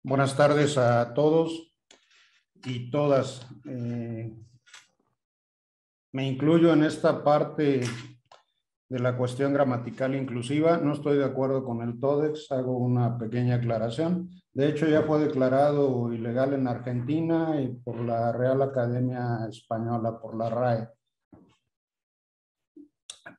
Buenas tardes a todos y todas. Me incluyo en esta parte de la cuestión gramatical inclusiva. No estoy de acuerdo con el TODEX, hago una pequeña aclaración. De hecho, ya fue declarado ilegal en Argentina y por la Real Academia Española, por la RAE.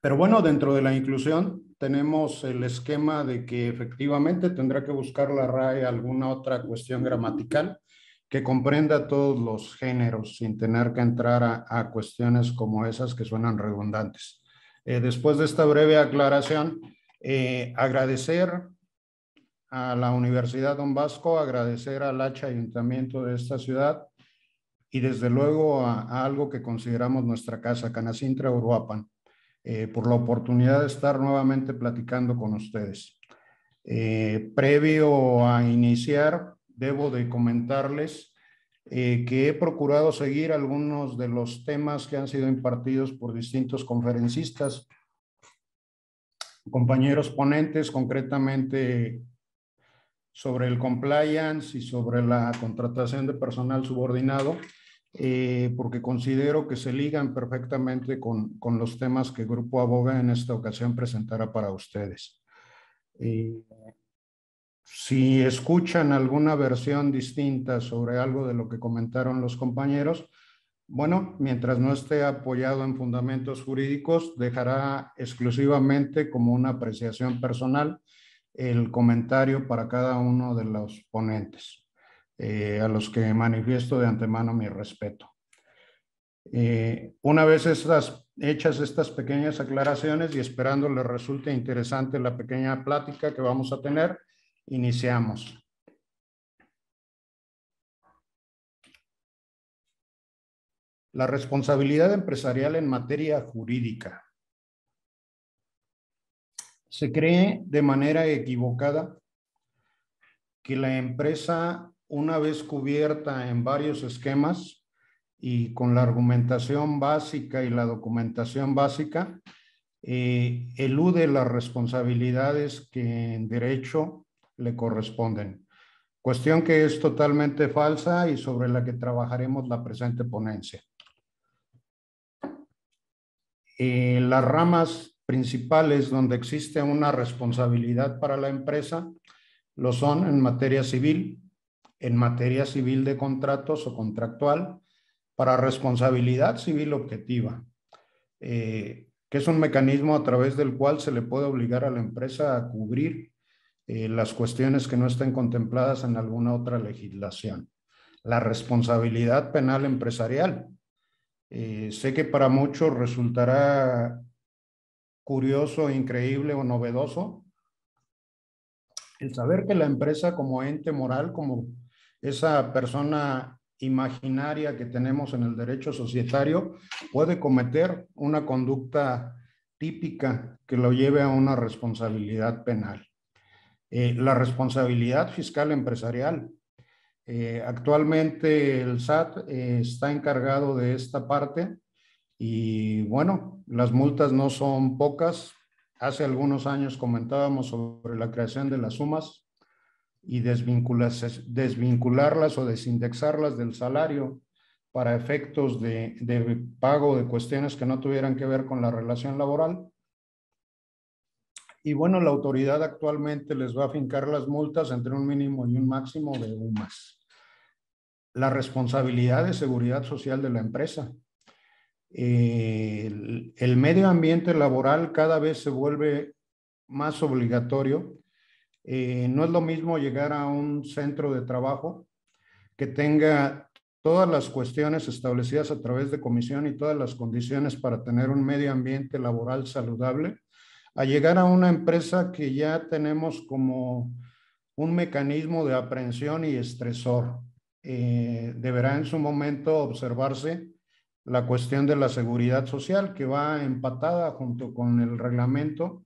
Pero bueno, dentro de la inclusión tenemos el esquema de que efectivamente tendrá que buscar la RAE alguna otra cuestión gramatical que comprenda todos los géneros sin tener que entrar a cuestiones como esas que suenan redundantes. Después de esta breve aclaración, agradecer a la Universidad Don Bosco, agradecer al Ayuntamiento de esta ciudad y desde luego a algo que consideramos nuestra casa, Canacintra Uruapan, por la oportunidad de estar nuevamente platicando con ustedes. Previo a iniciar, debo de comentarles que he procurado seguir algunos de los temas que han sido impartidos por distintos conferencistas, compañeros ponentes, concretamente sobre el compliance y sobre la contratación de personal subordinado, porque considero que se ligan perfectamente con los temas que Grupo Aboga en esta ocasión presentará para ustedes. Si escuchan alguna versión distinta sobre algo de lo que comentaron los compañeros, bueno, mientras no esté apoyado en fundamentos jurídicos, dejará exclusivamente como una apreciación personal el comentario para cada uno de los ponentes, a los que manifiesto de antemano mi respeto. Una vez hechas estas pequeñas aclaraciones y esperando les resulte interesante la pequeña plática que vamos a tener, iniciamos. La responsabilidad empresarial en materia jurídica. Se cree de manera equivocada que la empresa, una vez cubierta en varios esquemas y con la argumentación básica y la documentación básica, elude las responsabilidades que en derecho le corresponden. Cuestión que es totalmente falsa y sobre la que trabajaremos la presente ponencia. Las ramas principales donde existe una responsabilidad para la empresa lo son en materia civil de contratos o contractual, para responsabilidad civil objetiva, que es un mecanismo a través del cual se le puede obligar a la empresa a cubrir las cuestiones que no estén contempladas en alguna otra legislación. La responsabilidad penal empresarial. Sé que para muchos resultará curioso, increíble o novedoso el saber que la empresa como ente moral, como esa persona imaginaria que tenemos en el derecho societario, puede cometer una conducta típica que lo lleve a una responsabilidad penal. La responsabilidad fiscal empresarial. Actualmente el SAT está encargado de esta parte y bueno, las multas no son pocas. Hace algunos años comentábamos sobre la creación de las sumas y desvincularlas o desindexarlas del salario para efectos de pago de cuestiones que no tuvieran que ver con la relación laboral. Y bueno, la autoridad actualmente les va a fincar las multas entre un mínimo y un máximo de UMAS. La responsabilidad de seguridad social de la empresa. El medio ambiente laboral cada vez se vuelve más obligatorio. No es lo mismo llegar a un centro de trabajo que tenga todas las cuestiones establecidas a través de comisión y todas las condiciones para tener un medio ambiente laboral saludable, a llegar a una empresa que ya tenemos como un mecanismo de aprehensión y estresor. Deberá en su momento observarse la cuestión de la seguridad social, que va empatada junto con el reglamento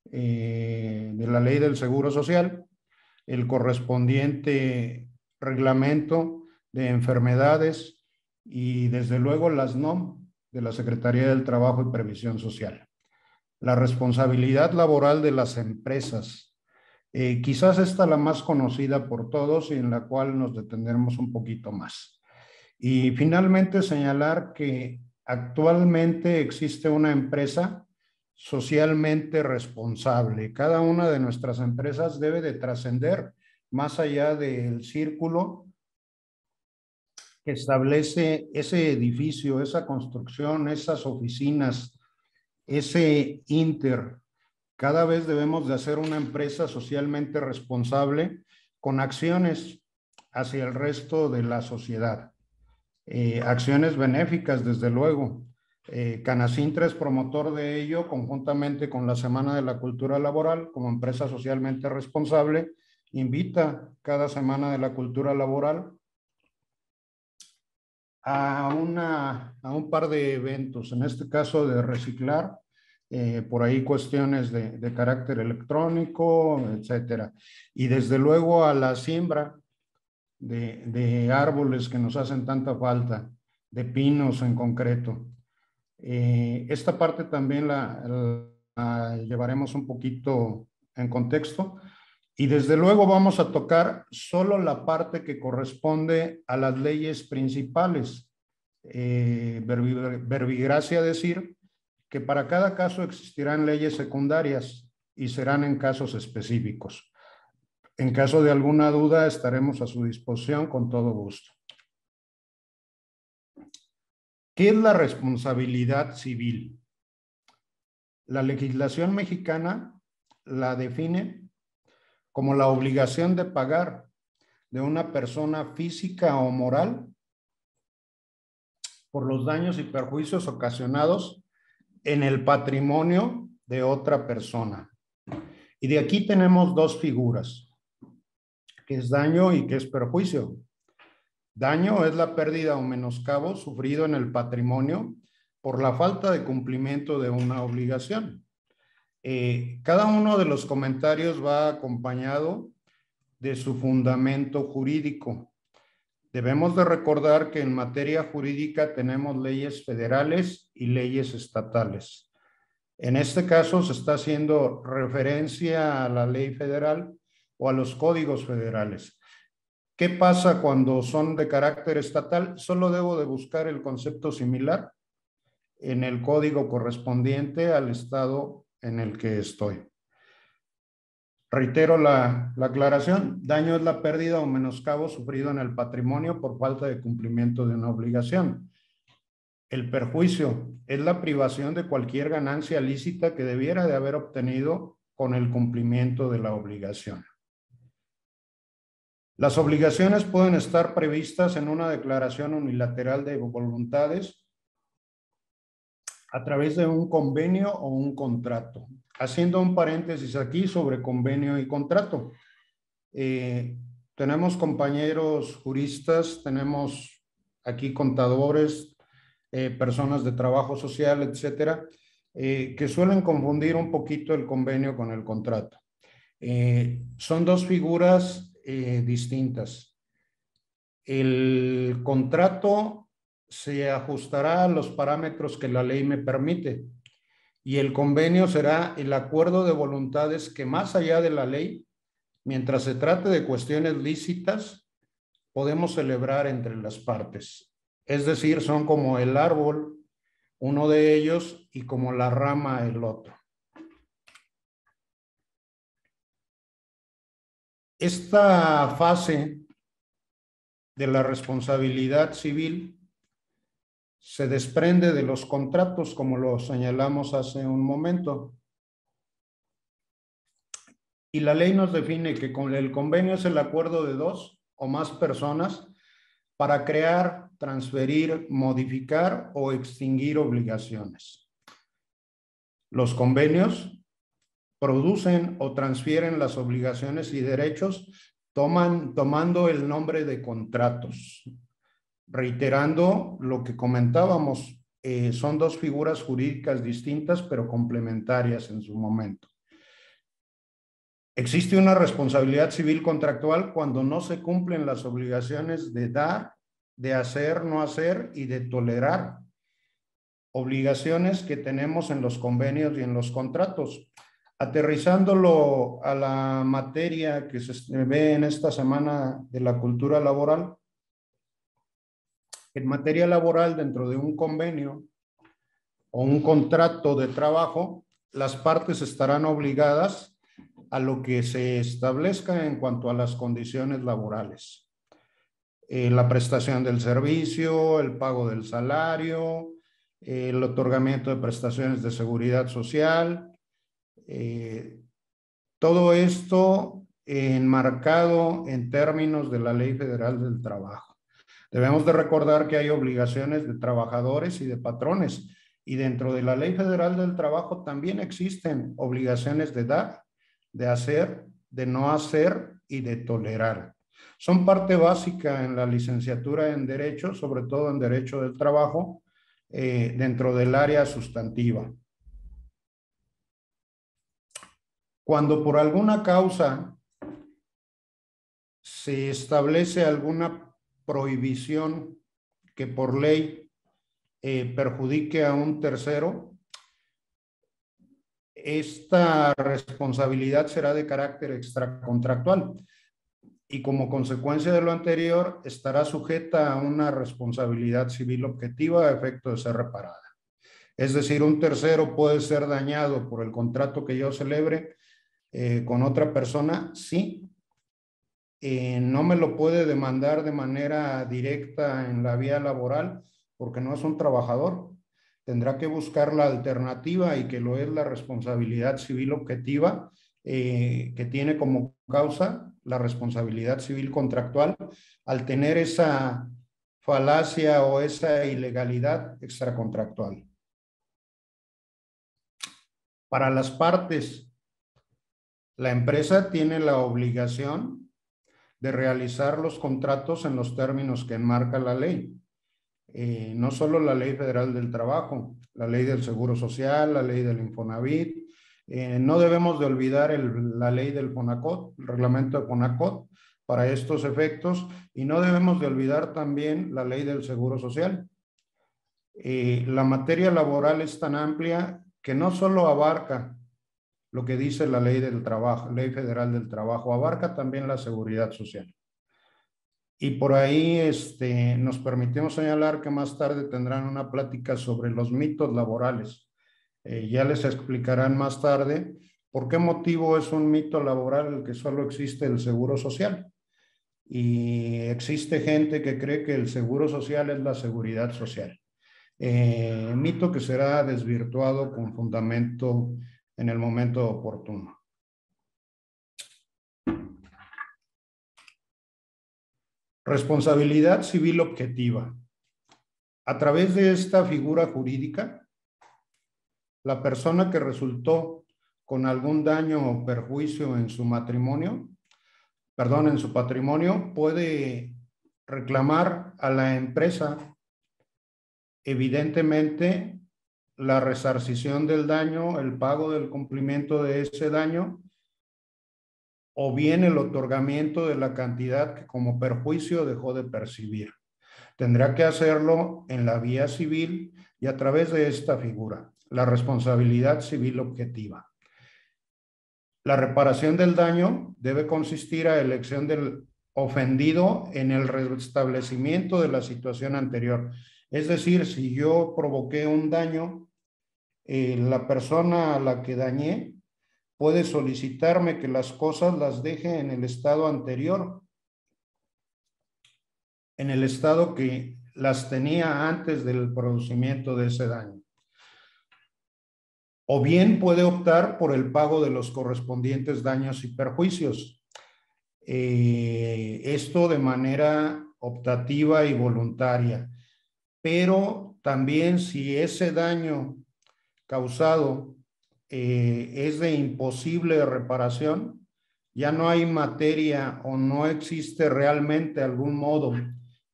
de la ley del seguro social, el correspondiente reglamento de enfermedades y desde luego las NOM de la Secretaría del Trabajo y Previsión Social. La responsabilidad laboral de las empresas. Quizás esta la más conocida por todos y en la cual nos detendremos un poquito más. Y finalmente señalar que actualmente existe una empresa socialmente responsable. Cada una de nuestras empresas debe de trascender más allá del círculo que establece ese edificio, esa construcción, esas oficinas, ese inter. Cada vez debemos de hacer una empresa socialmente responsable con acciones hacia el resto de la sociedad. Acciones benéficas, desde luego. Canacintra es promotor de ello conjuntamente con la Semana de la Cultura Laboral como empresa socialmente responsable. Invita cada Semana de la Cultura Laboral a un par de eventos, en este caso de reciclar, por ahí cuestiones de carácter electrónico, etcétera. Y desde luego a la siembra de árboles que nos hacen tanta falta, de pinos en concreto. Esta parte también la llevaremos un poquito en contexto. Y desde luego vamos a tocar solo la parte que corresponde a las leyes principales. Verbigracia decir que para cada caso existirán leyes secundarias y serán en casos específicos. En caso de alguna duda estaremos a su disposición con todo gusto. ¿Qué es la responsabilidad civil? La legislación mexicana la define como la obligación de pagar de una persona física o moral por los daños y perjuicios ocasionados en el patrimonio de otra persona. Y de aquí tenemos dos figuras, que es daño y que es perjuicio. Daño es la pérdida o menoscabo sufrido en el patrimonio por la falta de cumplimiento de una obligación. Cada uno de los comentarios va acompañado de su fundamento jurídico. Debemos de recordar que en materia jurídica tenemos leyes federales y leyes estatales. En este caso se está haciendo referencia a la ley federal o a los códigos federales. ¿Qué pasa cuando son de carácter estatal? Solo debo de buscar el concepto similar en el código correspondiente al estado en el que estoy. Reitero la aclaración. Daño es la pérdida o menoscabo sufrido en el patrimonio por falta de cumplimiento de una obligación. El perjuicio es la privación de cualquier ganancia lícita que debiera de haber obtenido con el cumplimiento de la obligación. Las obligaciones pueden estar previstas en una declaración unilateral de voluntades a través de un convenio o un contrato. Haciendo un paréntesis aquí sobre convenio y contrato. Tenemos compañeros juristas, tenemos aquí contadores, personas de trabajo social, etcétera, que suelen confundir un poquito el convenio con el contrato. Son dos figuras distintas. El contrato se ajustará a los parámetros que la ley me permite y el convenio será el acuerdo de voluntades que más allá de la ley, mientras se trate de cuestiones lícitas, podemos celebrar entre las partes. Es decir, son como el árbol, uno de ellos, y como la rama, el otro. Esta fase de la responsabilidad civil se desprende de los contratos, como lo señalamos hace un momento. Y la ley nos define que el convenio es el acuerdo de dos o más personas para crear, transferir, modificar o extinguir obligaciones. Los convenios producen o transfieren las obligaciones y derechos tomando el nombre de contratos. Reiterando lo que comentábamos, son dos figuras jurídicas distintas pero complementarias en su momento. Existe una responsabilidad civil contractual cuando no se cumplen las obligaciones de dar, de hacer, no hacer y de tolerar. Obligaciones que tenemos en los convenios y en los contratos. Aterrizándolo a la materia que se ve en esta semana de la cultura laboral, en materia laboral, dentro de un convenio o un contrato de trabajo, las partes estarán obligadas a lo que se establezca en cuanto a las condiciones laborales. La prestación del servicio, el pago del salario, el otorgamiento de prestaciones de seguridad social, todo esto enmarcado en términos de la Ley Federal del Trabajo. Debemos de recordar que hay obligaciones de trabajadores y de patrones, y dentro de la Ley Federal del Trabajo también existen obligaciones de dar, de hacer, de no hacer y de tolerar. Son parte básica en la licenciatura en Derecho, sobre todo en Derecho del Trabajo, dentro del área sustantiva. Cuando por alguna causa se establece alguna prohibición que por ley perjudique a un tercero, esta responsabilidad será de carácter extracontractual y como consecuencia de lo anterior estará sujeta a una responsabilidad civil objetiva a efecto de ser reparada. Es decir, un tercero puede ser dañado por el contrato que yo celebre con otra persona, sí. No me lo puede demandar de manera directa en la vía laboral porque no es un trabajador. Tendrá que buscar la alternativa y que lo es la responsabilidad civil objetiva que tiene como causa la responsabilidad civil contractual al tener esa falacia o esa ilegalidad extracontractual. Para las partes, la empresa tiene la obligación de realizar los contratos en los términos que enmarca la ley. No solo la Ley Federal del Trabajo, la Ley del Seguro Social, la Ley del Infonavit. No debemos de olvidar la Ley del Fonacot, el reglamento de Fonacot para estos efectos, y no debemos de olvidar también la Ley del Seguro Social. La materia laboral es tan amplia que no solo abarca lo que dice la Ley del Trabajo, Ley Federal del Trabajo, abarca también la seguridad social. Y por ahí nos permitimos señalar que más tarde tendrán una plática sobre los mitos laborales. Ya les explicarán más tarde por qué motivo es un mito laboral el que solo existe el seguro social. Y existe gente que cree que el seguro social es la seguridad social. Mito que será desvirtuado con fundamento en el momento oportuno. Responsabilidad civil objetiva. A través de esta figura jurídica, la persona que resultó con algún daño o perjuicio en su patrimonio, puede reclamar a la empresa, evidentemente, la resarcición del daño, el pago del cumplimiento de ese daño, o bien el otorgamiento de la cantidad que como perjuicio dejó de percibir. Tendrá que hacerlo en la vía civil y a través de esta figura, la responsabilidad civil objetiva. La reparación del daño debe consistir a elección del ofendido en el restablecimiento de la situación anterior. Es decir, si yo provoqué un daño, la persona a la que dañé puede solicitarme que las cosas las deje en el estado anterior, en el estado que las tenía antes del producimiento de ese daño. O bien puede optar por el pago de los correspondientes daños y perjuicios. Esto de manera optativa y voluntaria. Pero también si ese daño causado es de imposible reparación, ya no hay materia o no existe realmente algún modo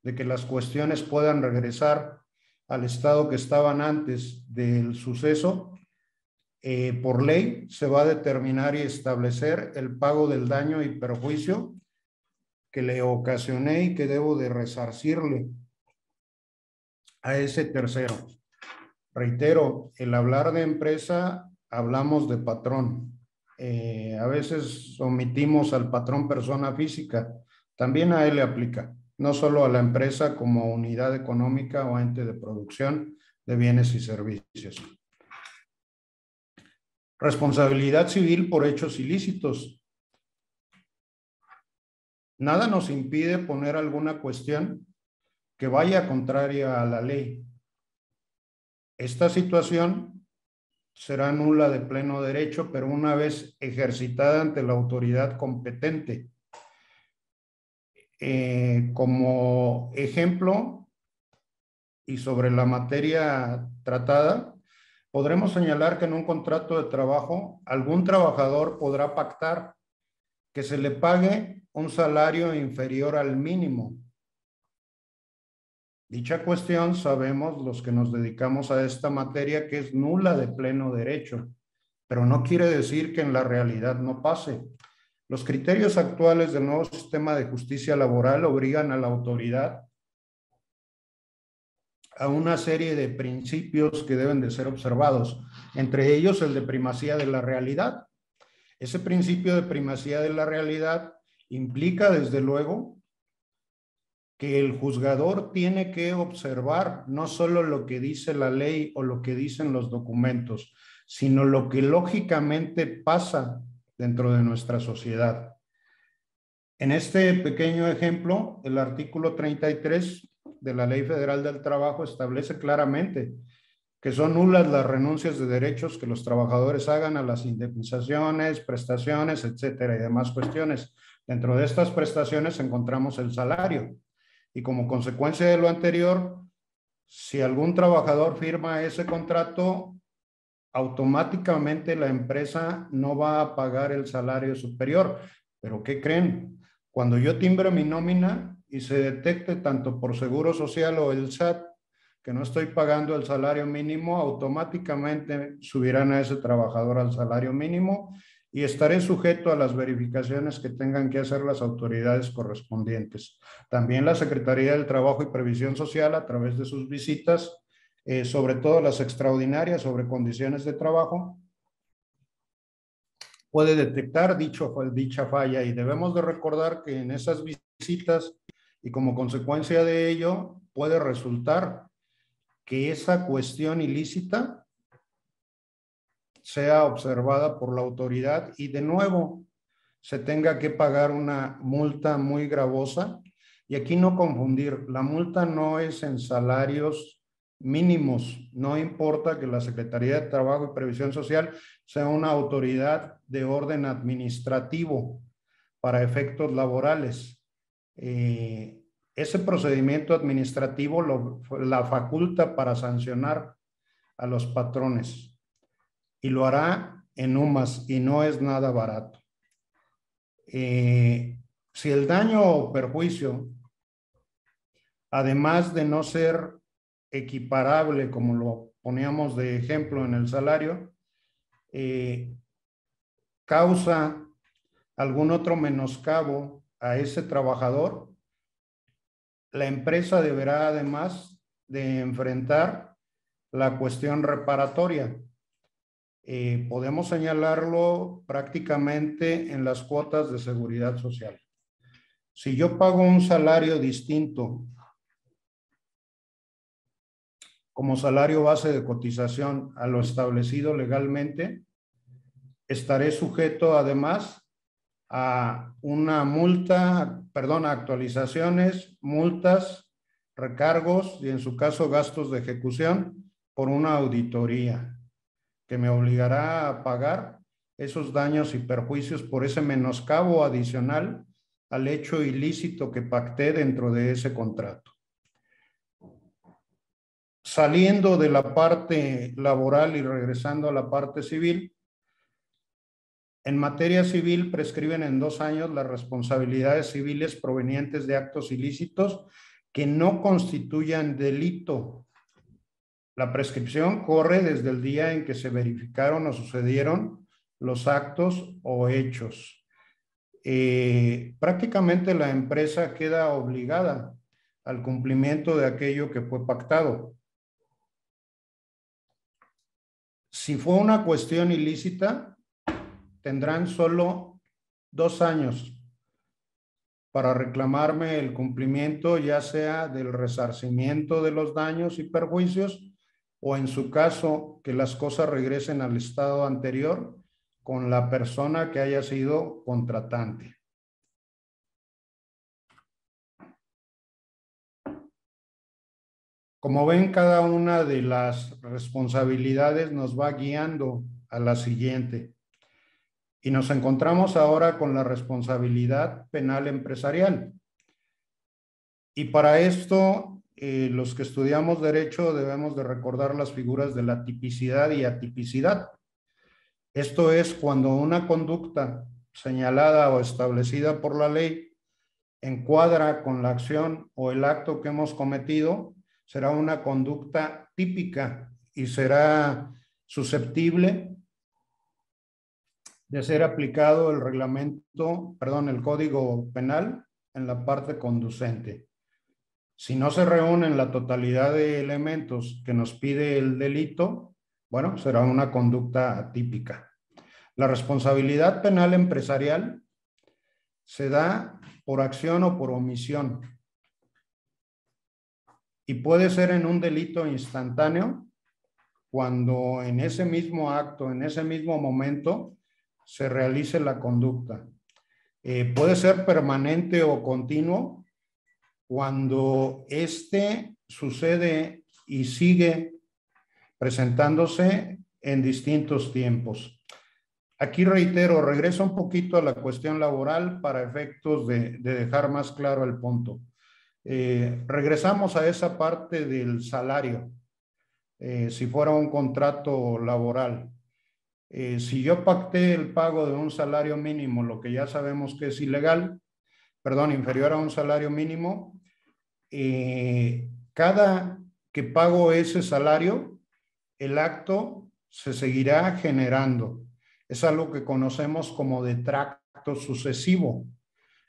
de que las cuestiones puedan regresar al estado que estaban antes del suceso, por ley se va a determinar y establecer el pago del daño y perjuicio que le ocasioné y que debo de resarcirle a ese tercero. Reitero, el hablar de empresa, hablamos de patrón. A veces omitimos al patrón persona física. También a él le aplica, no solo a la empresa como unidad económica o ente de producción de bienes y servicios. Responsabilidad civil por hechos ilícitos. Nada nos impide poner alguna cuestión que vaya contraria a la ley. Esta situación será nula de pleno derecho, pero una vez ejercitada ante la autoridad competente. Como ejemplo y sobre la materia tratada, podremos señalar que en un contrato de trabajo, algún trabajador podrá pactar que se le pague un salario inferior al mínimo. Dicha cuestión, sabemos los que nos dedicamos a esta materia, que es nula de pleno derecho, pero no quiere decir que en la realidad no pase. Los criterios actuales del nuevo sistema de justicia laboral obligan a la autoridad a una serie de principios que deben de ser observados, entre ellos el de primacía de la realidad. Ese principio de primacía de la realidad implica, desde luego, que el juzgador tiene que observar no solo lo que dice la ley o lo que dicen los documentos, sino lo que lógicamente pasa dentro de nuestra sociedad. En este pequeño ejemplo, el artículo 33 de la Ley Federal del Trabajo establece claramente que son nulas las renuncias de derechos que los trabajadores hagan a las indemnizaciones, prestaciones, etcétera, y demás cuestiones. Dentro de estas prestaciones encontramos el salario. Y como consecuencia de lo anterior, si algún trabajador firma ese contrato, automáticamente la empresa no va a pagar el salario superior. ¿Pero qué creen? Cuando yo timbre mi nómina y se detecte tanto por Seguro Social o el SAT que no estoy pagando el salario mínimo, automáticamente subirán a ese trabajador al salario mínimo y estaré sujeto a las verificaciones que tengan que hacer las autoridades correspondientes. También la Secretaría del Trabajo y Previsión Social, a través de sus visitas, sobre todo las extraordinarias sobre condiciones de trabajo, puede detectar dicha falla, y debemos de recordar que en esas visitas y como consecuencia de ello puede resultar que esa cuestión ilícita sea observada por la autoridad y de nuevo se tenga que pagar una multa muy gravosa. Y aquí no confundir, la multa no es en salarios mínimos, no importa que la Secretaría de Trabajo y Previsión Social sea una autoridad de orden administrativo para efectos laborales. Ese procedimiento administrativo la faculta para sancionar a los patrones y lo hará en UMAS y no es nada barato. Si el daño o perjuicio, además de no ser equiparable, como lo poníamos de ejemplo en el salario, causa algún otro menoscabo a ese trabajador, la empresa deberá además de enfrentar la cuestión reparatoria. Podemos señalarlo prácticamente en las cuotas de seguridad social. Si yo pago un salario distinto como salario base de cotización a lo establecido legalmente, estaré sujeto además a una multa, perdón, a actualizaciones, multas, recargos y en su caso gastos de ejecución por una auditoría que me obligará a pagar esos daños y perjuicios por ese menoscabo adicional al hecho ilícito que pacté dentro de ese contrato. Saliendo de la parte laboral y regresando a la parte civil, en materia civil prescriben en 2 años las responsabilidades civiles provenientes de actos ilícitos que no constituyan delito. La prescripción corre desde el día en que se verificaron o sucedieron los actos o hechos. Prácticamente la empresa queda obligada al cumplimiento de aquello que fue pactado. Si fue una cuestión ilícita, tendrán solo 2 años para reclamarme el cumplimiento, ya sea del resarcimiento de los daños y perjuicios, o en su caso, que las cosas regresen al estado anterior con la persona que haya sido contratante. Como ven, cada una de las responsabilidades nos va guiando a la siguiente. Y nos encontramos ahora con la responsabilidad penal empresarial. Y para esto, los que estudiamos derecho debemos de recordar las figuras de la tipicidad y atipicidad. Esto es cuando una conducta señalada o establecida por la ley encuadra con la acción o el acto que hemos cometido, será una conducta típica y será susceptible de ser aplicado el el Código Penal en la parte conducente. Si no se reúnen la totalidad de elementos que nos pide el delito, bueno, será una conducta atípica. La responsabilidad penal empresarial se da por acción o por omisión y puede ser en un delito instantáneo cuando en ese mismo acto, en ese mismo momento, se realice la conducta. Puede ser permanente o continuo cuando este sucede y sigue presentándose en distintos tiempos. Aquí reitero, regreso un poquito a la cuestión laboral para efectos de dejar más claro el punto. Regresamos a esa parte del salario, si fuera un contrato laboral. Si yo pacté el pago de un salario mínimo, lo que ya sabemos que es ilegal, perdón, inferior a un salario mínimo, cada que pago ese salario, el acto se seguirá generando. Es algo que conocemos como de tracto sucesivo.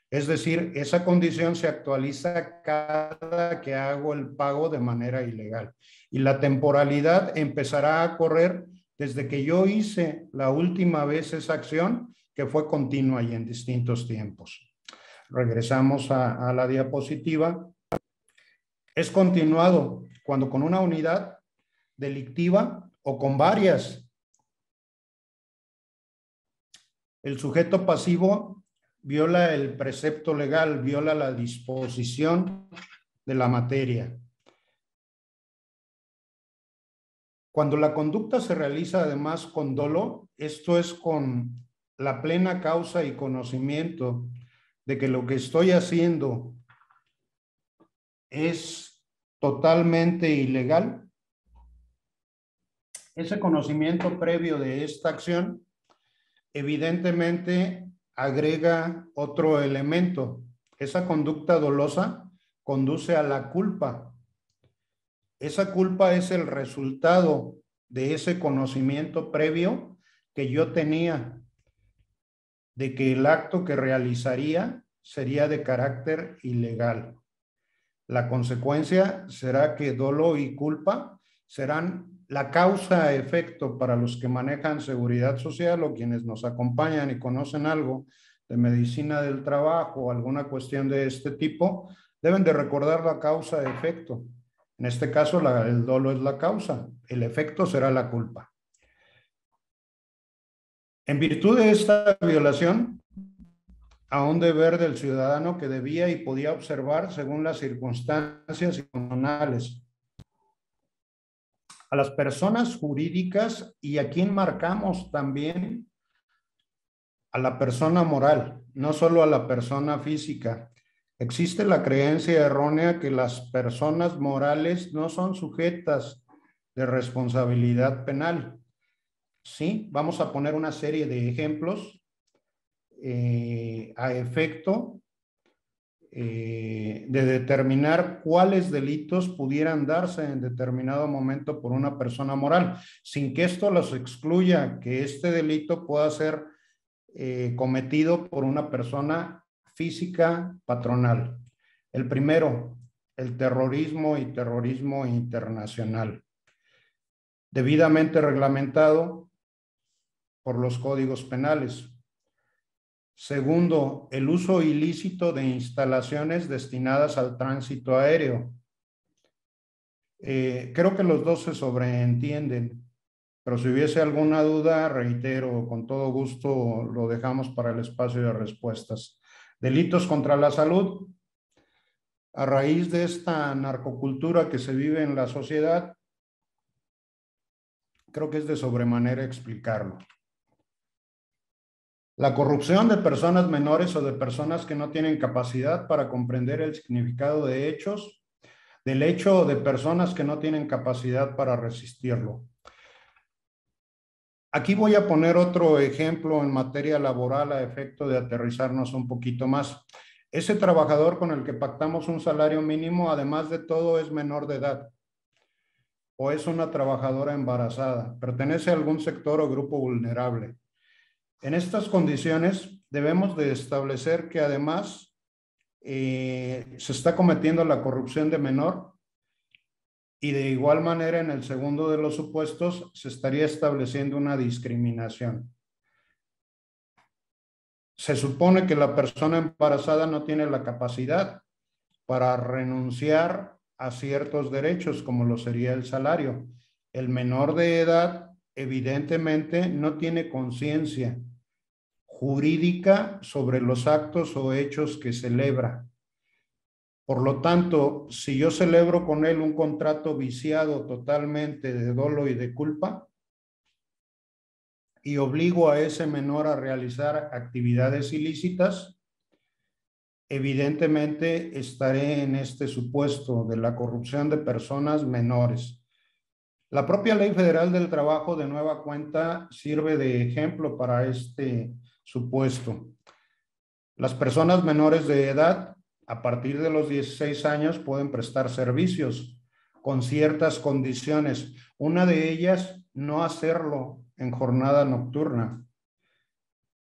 Es decir, esa condición se actualiza cada que hago el pago de manera ilegal. Y la temporalidad empezará a correr desde que yo hice la última vez esa acción, que fue continua y en distintos tiempos. Regresamos a la diapositiva. Es continuado cuando con una unidad delictiva o con varias. El sujeto pasivo viola el precepto legal, viola la disposición de la materia. Cuando la conducta se realiza además con dolo, esto es con la plena causa y conocimiento de que lo que estoy haciendo es totalmente ilegal. Ese conocimiento previo de esta acción evidentemente agrega otro elemento. Esa conducta dolosa conduce a la culpa. Esa culpa es el resultado de ese conocimiento previo que yo tenía de que el acto que realizaría sería de carácter ilegal. La consecuencia será que dolo y culpa serán la causa-efecto para los que manejan seguridad social o quienes nos acompañan y conocen algo de medicina del trabajo o alguna cuestión de este tipo, deben de recordar la causa-efecto. En este caso, el dolo es la causa, el efecto será la culpa. En virtud de esta violación, a un deber del ciudadano que debía y podía observar según las circunstancias y condicionales, a las personas jurídicas y a quien marcamos también a la persona moral, no solo a la persona física. Existe la creencia errónea que las personas morales no son sujetas de responsabilidad penal. Sí, vamos a poner una serie de ejemplos a efecto de determinar cuáles delitos pudieran darse en determinado momento por una persona moral, sin que esto los excluya que este delito pueda ser cometido por una persona física patronal. El primero, el terrorismo y terrorismo internacional. Debidamente reglamentado, por los códigos penales. Segundo, el uso ilícito de instalaciones destinadas al tránsito aéreo. Creo que los dos se sobreentienden, pero si hubiese alguna duda, reitero, con todo gusto lo dejamos para el espacio de respuestas. Delitos contra la salud. A raíz de esta narcocultura que se vive en la sociedad, creo que es de sobremanera explicarlo. La corrupción de personas menores o de personas que no tienen capacidad para comprender el significado de hechos, del hecho o de personas que no tienen capacidad para resistirlo. Aquí voy a poner otro ejemplo en materia laboral a efecto de aterrizarnos un poquito más. Ese trabajador con el que pactamos un salario mínimo, además de todo, es menor de edad o es una trabajadora embarazada, pertenece a algún sector o grupo vulnerable. En estas condiciones debemos de establecer que además se está cometiendo la corrupción de menor y de igual manera en el segundo de los supuestos se estaría estableciendo una discriminación. Se supone que la persona embarazada no tiene la capacidad para renunciar a ciertos derechos como lo sería el salario. El menor de edad evidentemente no tiene conciencia jurídica sobre los actos o hechos que celebra. Por lo tanto, si yo celebro con él un contrato viciado totalmente de dolo y de culpa y obligo a ese menor a realizar actividades ilícitas, evidentemente estaré en este supuesto de la corrupción de personas menores. La propia Ley Federal del Trabajo de nueva cuenta sirve de ejemplo para este supuesto. Las personas menores de edad, a partir de los 16 años, pueden prestar servicios con ciertas condiciones. Una de ellas, no hacerlo en jornada nocturna.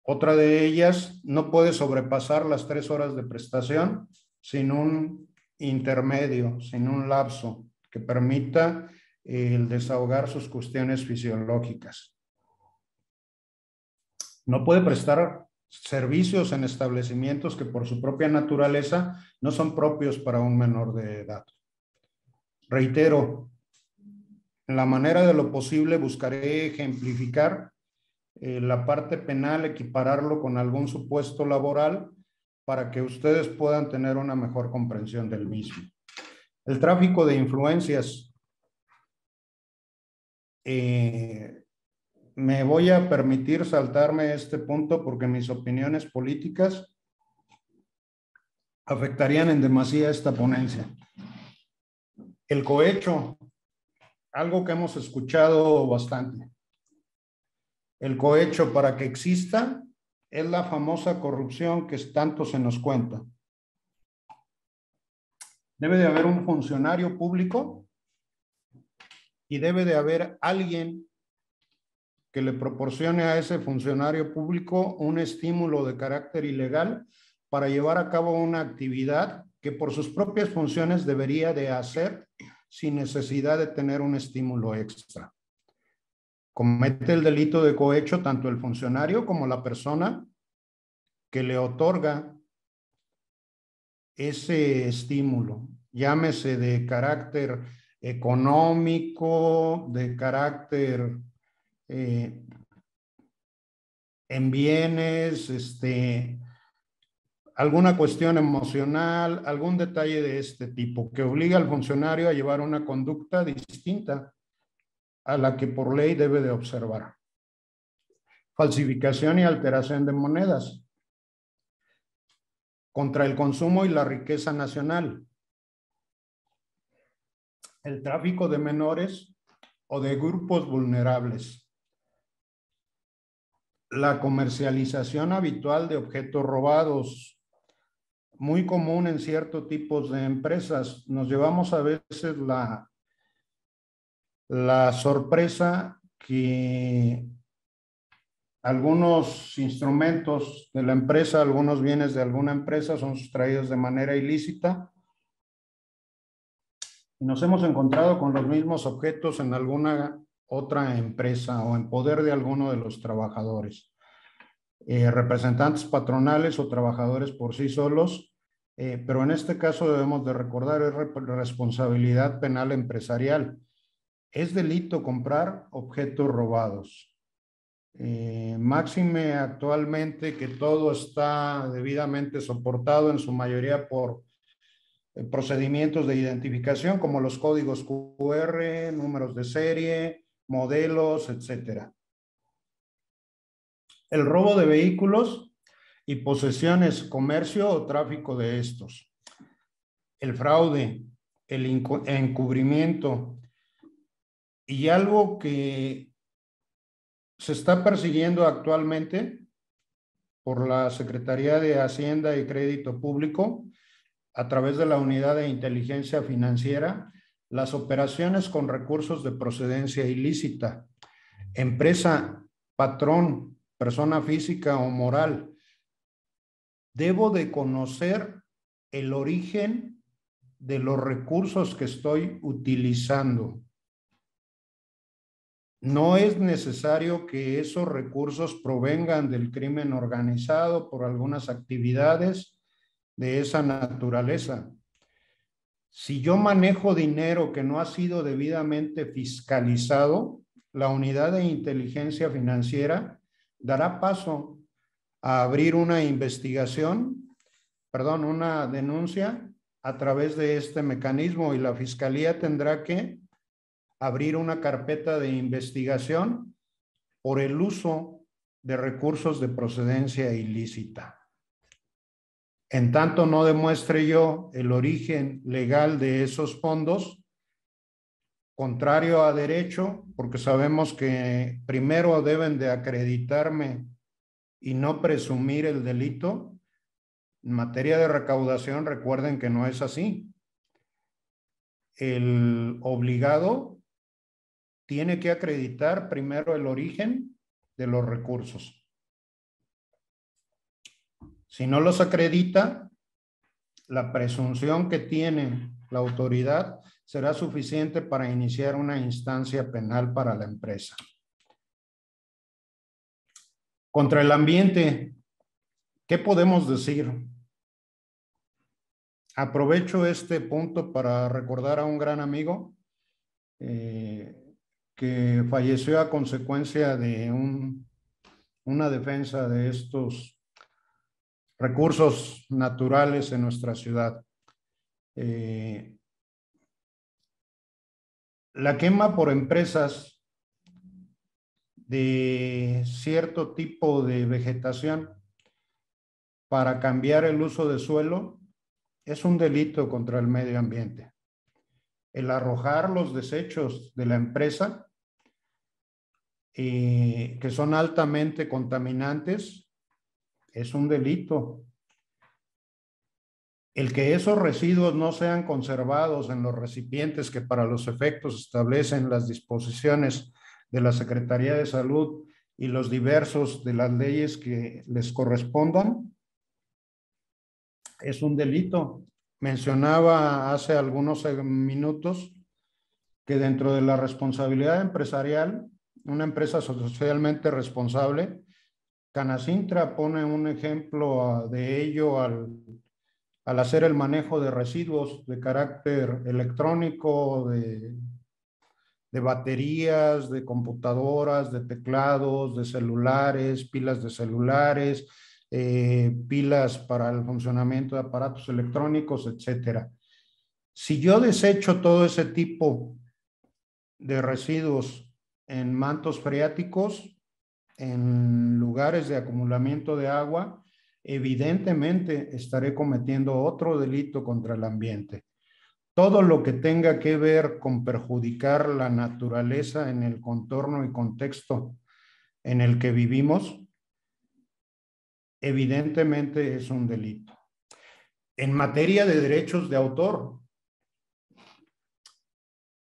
Otra de ellas, no puede sobrepasar las 3 horas de prestación sin un intermedio, sin un lapso que permita el desahogar sus cuestiones fisiológicas. No puede prestar servicios en establecimientos que por su propia naturaleza no son propios para un menor de edad. Reitero, en la manera de lo posible buscaré ejemplificar la parte penal, equipararlo con algún supuesto laboral para que ustedes puedan tener una mejor comprensión del mismo. El tráfico de influencias. Me voy a permitir saltarme este punto porque mis opiniones políticas afectarían en demasía esta ponencia. El cohecho, algo que hemos escuchado bastante. El cohecho, para que exista, es la famosa corrupción que tanto se nos cuenta. Debe de haber un funcionario público y debe de haber alguien que le proporcione a ese funcionario público un estímulo de carácter ilegal para llevar a cabo una actividad que por sus propias funciones debería de hacer sin necesidad de tener un estímulo extra. Comete el delito de cohecho tanto el funcionario como la persona que le otorga ese estímulo, llámese de carácter económico, de carácter en bienes, alguna cuestión emocional, algún detalle de este tipo que obliga al funcionario a llevar una conducta distinta a la que por ley debe de observar. Falsificación y alteración de monedas. Contra el consumo y la riqueza nacional. El tráfico de menores o de grupos vulnerables. La comercialización habitual de objetos robados. Muy común en ciertos tipos de empresas. Nos llevamos a veces la sorpresa que algunos instrumentos de la empresa, algunos bienes de alguna empresa son sustraídos de manera ilícita y nos hemos encontrado con los mismos objetos en alguna otra empresa o en poder de alguno de los trabajadores. Representantes patronales o trabajadores por sí solos, pero en este caso debemos de recordar es responsabilidad penal empresarial. Es delito comprar objetos robados. Máxime actualmente que todo está debidamente soportado en su mayoría por procedimientos de identificación como los códigos QR, números de serie, modelos, etcétera. El robo de vehículos y posesiones, comercio o tráfico de estos. El fraude, el encubrimiento y algo que se está persiguiendo actualmente por la Secretaría de Hacienda y Crédito Público a través de la Unidad de Inteligencia Financiera, las operaciones con recursos de procedencia ilícita. Empresa, patrón, persona física o moral, debo de conocer el origen de los recursos que estoy utilizando. No es necesario que esos recursos provengan del crimen organizado por algunas actividades de esa naturaleza. Si yo manejo dinero que no ha sido debidamente fiscalizado, la Unidad de Inteligencia Financiera dará paso a abrir una investigación, una denuncia a través de este mecanismo y la Fiscalía tendrá que abrir una carpeta de investigación por el uso de recursos de procedencia ilícita. En tanto no demuestre yo el origen legal de esos fondos, contrario a derecho, porque sabemos que primero deben de acreditarme y no presumir el delito. En materia de recaudación, recuerden que no es así. El obligado tiene que acreditar primero el origen de los recursos. Si no los acredita, la presunción que tiene la autoridad será suficiente para iniciar una instancia penal para la empresa. Contra el ambiente, ¿qué podemos decir? Aprovecho este punto para recordar a un gran amigo que falleció a consecuencia de una defensa de estos recursos naturales en nuestra ciudad. La quema por empresas de cierto tipo de vegetación para cambiar el uso de suelo es un delito contra el medio ambiente. El arrojar los desechos de la empresa que son altamente contaminantes es un delito. El que esos residuos no sean conservados en los recipientes que para los efectos establecen las disposiciones de la Secretaría de Salud y los diversos de las leyes que les correspondan, es un delito. Mencionaba hace algunos minutos que dentro de la responsabilidad empresarial, una empresa socialmente responsable, Canacintra pone un ejemplo de ello al hacer el manejo de residuos de carácter electrónico, de baterías, de computadoras, de teclados, de celulares, pilas de celulares, pilas para el funcionamiento de aparatos electrónicos, etcétera. Si yo desecho todo ese tipo de residuos en mantos freáticos, en lugares de acumulamiento de agua, evidentemente estaré cometiendo otro delito contra el ambiente. Todo lo que tenga que ver con perjudicar la naturaleza en el contorno y contexto en el que vivimos, evidentemente es un delito. En materia de derechos de autor,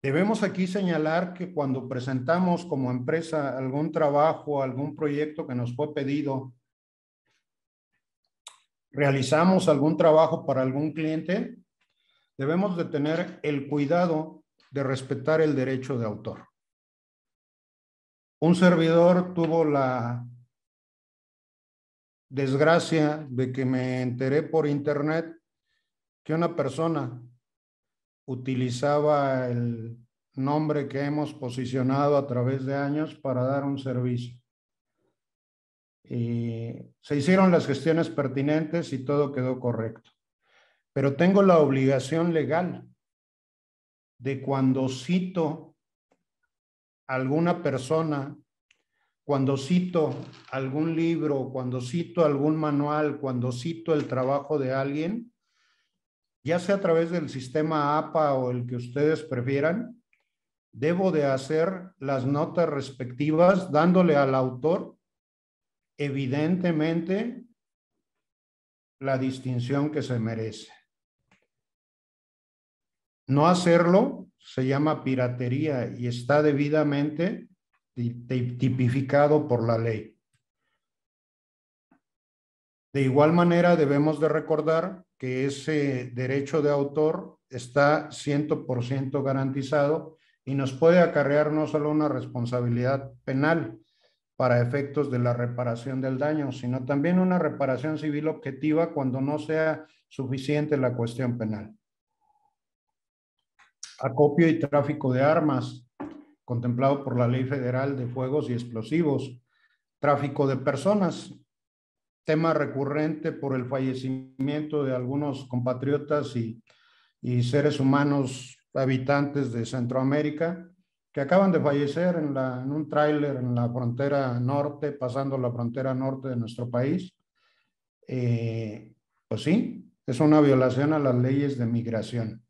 debemos aquí señalar que cuando presentamos como empresa algún trabajo, algún proyecto que nos fue pedido, realizamos algún trabajo para algún cliente, debemos de tener el cuidado de respetar el derecho de autor. Un servidor tuvo la desgracia de que me enteré por internet que una persona utilizaba el nombre que hemos posicionado a través de años para dar un servicio. Se hicieron las gestiones pertinentes y todo quedó correcto. Pero tengo la obligación legal de cuando cito a alguna persona, cuando cito algún libro, cuando cito algún manual, cuando cito el trabajo de alguien, ya sea a través del sistema APA o el que ustedes prefieran, debo de hacer las notas respectivas dándole al autor evidentemente la distinción que se merece. No hacerlo se llama piratería y está debidamente tipificado por la ley. De igual manera, debemos de recordar que ese derecho de autor está 100% garantizado y nos puede acarrear no solo una responsabilidad penal para efectos de la reparación del daño, sino también una reparación civil objetiva cuando no sea suficiente la cuestión penal. Acopio y tráfico de armas, contemplado por la Ley Federal de Fuegos y Explosivos. Tráfico de personas, tema recurrente por el fallecimiento de algunos compatriotas y seres humanos habitantes de Centroamérica que acaban de fallecer en un tráiler en la frontera norte, pasando la frontera norte de nuestro país. Pues sí, es una violación a las leyes de migración.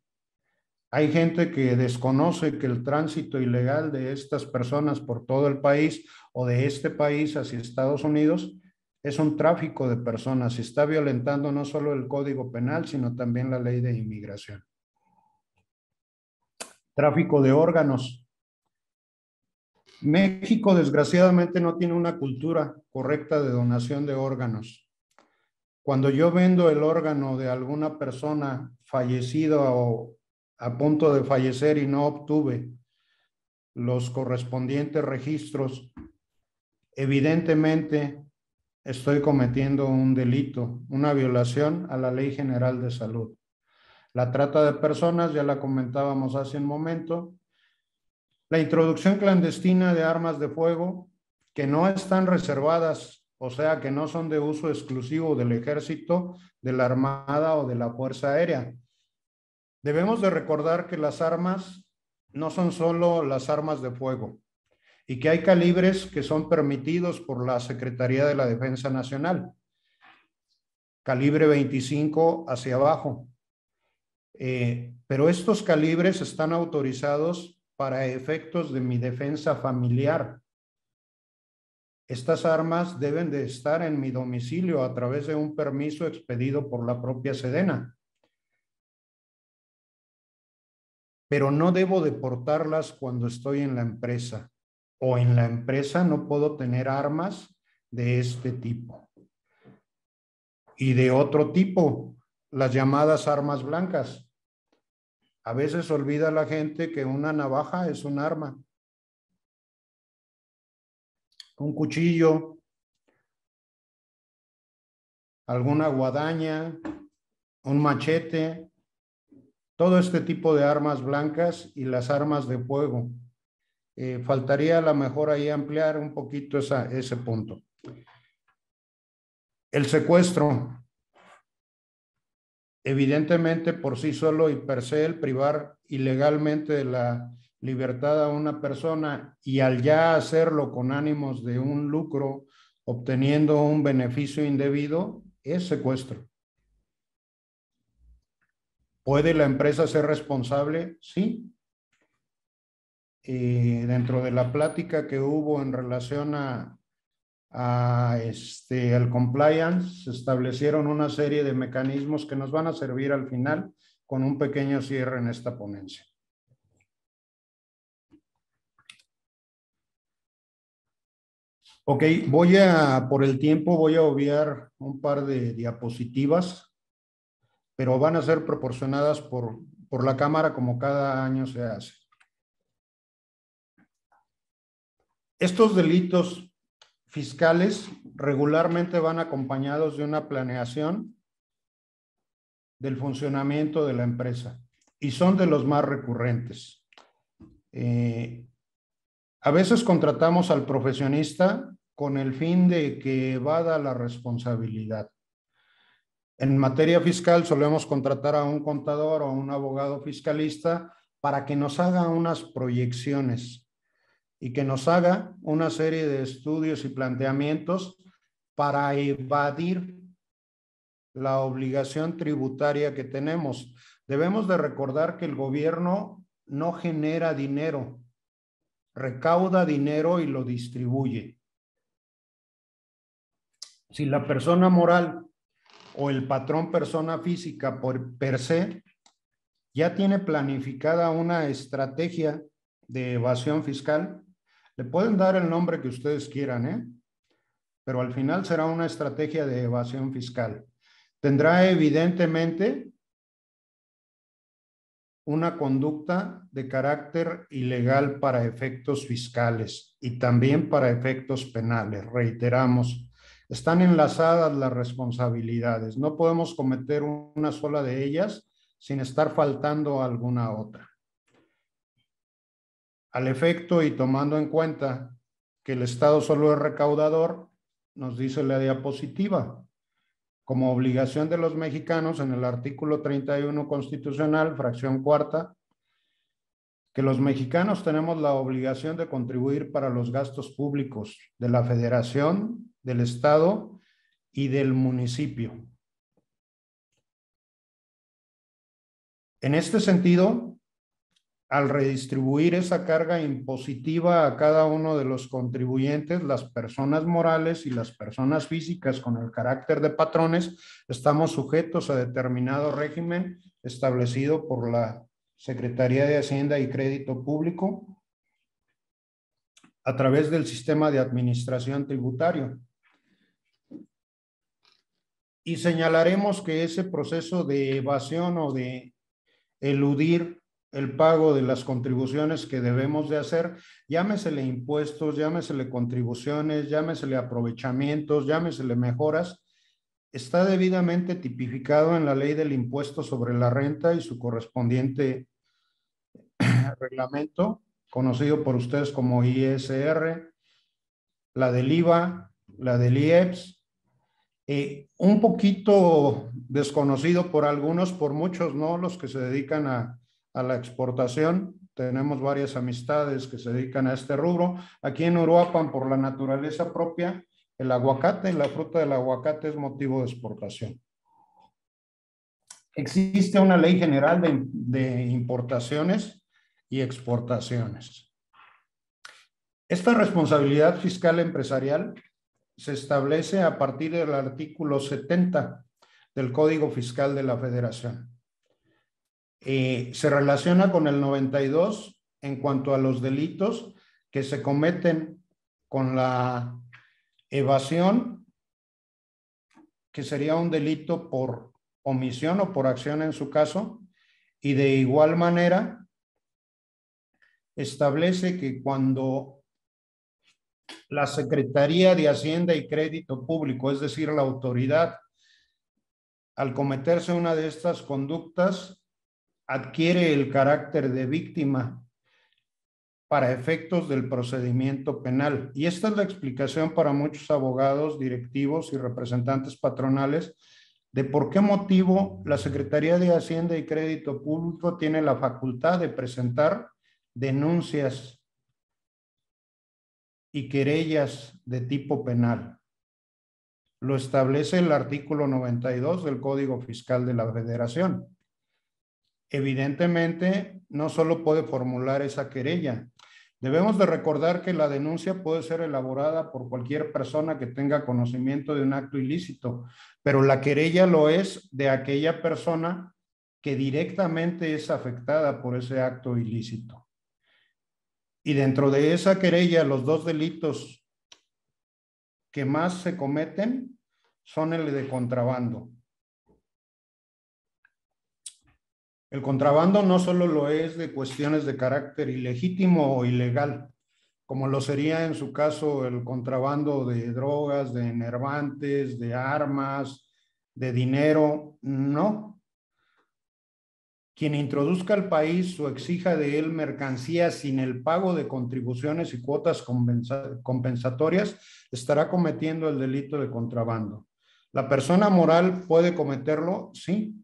Hay gente que desconoce que el tránsito ilegal de estas personas por todo el país o de este país hacia Estados Unidos es un tráfico de personas y está violentando no solo el Código Penal, sino también la ley de inmigración. Tráfico de órganos. México, desgraciadamente, no tiene una cultura correcta de donación de órganos. Cuando yo vendo el órgano de alguna persona fallecida o a punto de fallecer y no obtuve los correspondientes registros, evidentemente estoy cometiendo un delito, una violación a la Ley General de Salud. La trata de personas, ya la comentábamos hace un momento. La introducción clandestina de armas de fuego que no están reservadas, o sea, que no son de uso exclusivo del ejército, de la armada o de la fuerza aérea. Debemos de recordar que las armas no son solo las armas de fuego y que hay calibres que son permitidos por la Secretaría de la Defensa Nacional. Calibre 25 hacia abajo. Pero estos calibres están autorizados para efectos de mi defensa familiar. Estas armas deben de estar en mi domicilio a través de un permiso expedido por la propia Sedena. Pero no debo de portarlas cuando estoy en la empresa. O en la empresa no puedo tener armas de este tipo. Y de otro tipo, las llamadas armas blancas. A veces olvida la gente que una navaja es un arma. Un cuchillo, alguna guadaña, un machete, todo este tipo de armas blancas y las armas de fuego. Faltaría a lo mejor ahí ampliar un poquito ese punto. El secuestro. Evidentemente, por sí solo y per se, el privar ilegalmente de la libertad a una persona y al ya hacerlo con ánimos de un lucro, obteniendo un beneficio indebido, es secuestro. ¿Puede la empresa ser responsable? Sí. Dentro de la plática que hubo en relación al compliance, se establecieron una serie de mecanismos que nos van a servir al final con un pequeño cierre en esta ponencia. Ok, por el tiempo voy a obviar un par de diapositivas, pero van a ser proporcionadas por la cámara como cada año se hace. Estos delitos fiscales regularmente van acompañados de una planeación del funcionamiento de la empresa y son de los más recurrentes. A veces contratamos al profesionista con el fin de que evada la responsabilidad. En materia fiscal solemos contratar a un contador o a un abogado fiscalista para que nos haga unas proyecciones y que nos haga una serie de estudios y planteamientos para evadir la obligación tributaria que tenemos. Debemos de recordar que el gobierno no genera dinero, recauda dinero y lo distribuye. Si la persona moral o el patrón persona física por per se ya tiene planificada una estrategia de evasión fiscal, le pueden dar el nombre que ustedes quieran, pero al final será una estrategia de evasión fiscal. Tendrá evidentemente una conducta de carácter ilegal para efectos fiscales y también para efectos penales. Reiteramos, están enlazadas las responsabilidades. No podemos cometer una sola de ellas sin estar faltando a alguna otra. Al efecto y tomando en cuenta que el Estado solo es recaudador, nos dice la diapositiva, como obligación de los mexicanos en el artículo 31 constitucional, fracción cuarta, que los mexicanos tenemos la obligación de contribuir para los gastos públicos de la Federación, del Estado y del municipio. En este sentido, al redistribuir esa carga impositiva a cada uno de los contribuyentes, las personas morales y las personas físicas con el carácter de patrones, estamos sujetos a determinado régimen establecido por la Secretaría de Hacienda y Crédito Público a través del sistema de administración tributario. Y señalaremos que ese proceso de evasión o de eludir el pago de las contribuciones que debemos de hacer, llámesele impuestos, llámesele contribuciones, llámesele aprovechamientos, llámesele mejoras, está debidamente tipificado en la ley del impuesto sobre la renta y su correspondiente reglamento, conocido por ustedes como ISR, la del IVA, la del IEPS, un poquito desconocido por algunos, por muchos no, los que se dedican a la exportación. Tenemos varias amistades que se dedican a este rubro. Aquí en Uruapan, por la naturaleza propia, el aguacate, la fruta del aguacate es motivo de exportación. Existe una ley general de importaciones y exportaciones. Esta responsabilidad fiscal empresarial se establece a partir del artículo 70 del Código Fiscal de la Federación. Se relaciona con el 92 en cuanto a los delitos que se cometen con la evasión, que sería un delito por omisión o por acción en su caso, y de igual manera establece que cuando la Secretaría de Hacienda y Crédito Público, es decir, la autoridad, al cometerse una de estas conductas, adquiere el carácter de víctima para efectos del procedimiento penal. Y esta es la explicación para muchos abogados, directivos y representantes patronales de por qué motivo la Secretaría de Hacienda y Crédito Público tiene la facultad de presentar denuncias y querellas de tipo penal. Lo establece el artículo 92 del Código Fiscal de la Federación. Evidentemente, no solo puede formular esa querella. Debemos de recordar que la denuncia puede ser elaborada por cualquier persona que tenga conocimiento de un acto ilícito, pero la querella lo es de aquella persona que directamente es afectada por ese acto ilícito. Y dentro de esa querella, los dos delitos que más se cometen son el de contrabando. El contrabando no solo lo es de cuestiones de carácter ilegítimo o ilegal, como lo sería en su caso el contrabando de drogas, de enervantes, de armas, de dinero. No. Quien introduzca al país o exija de él mercancías sin el pago de contribuciones y cuotas compensatorias estará cometiendo el delito de contrabando. ¿La persona moral puede cometerlo? Sí.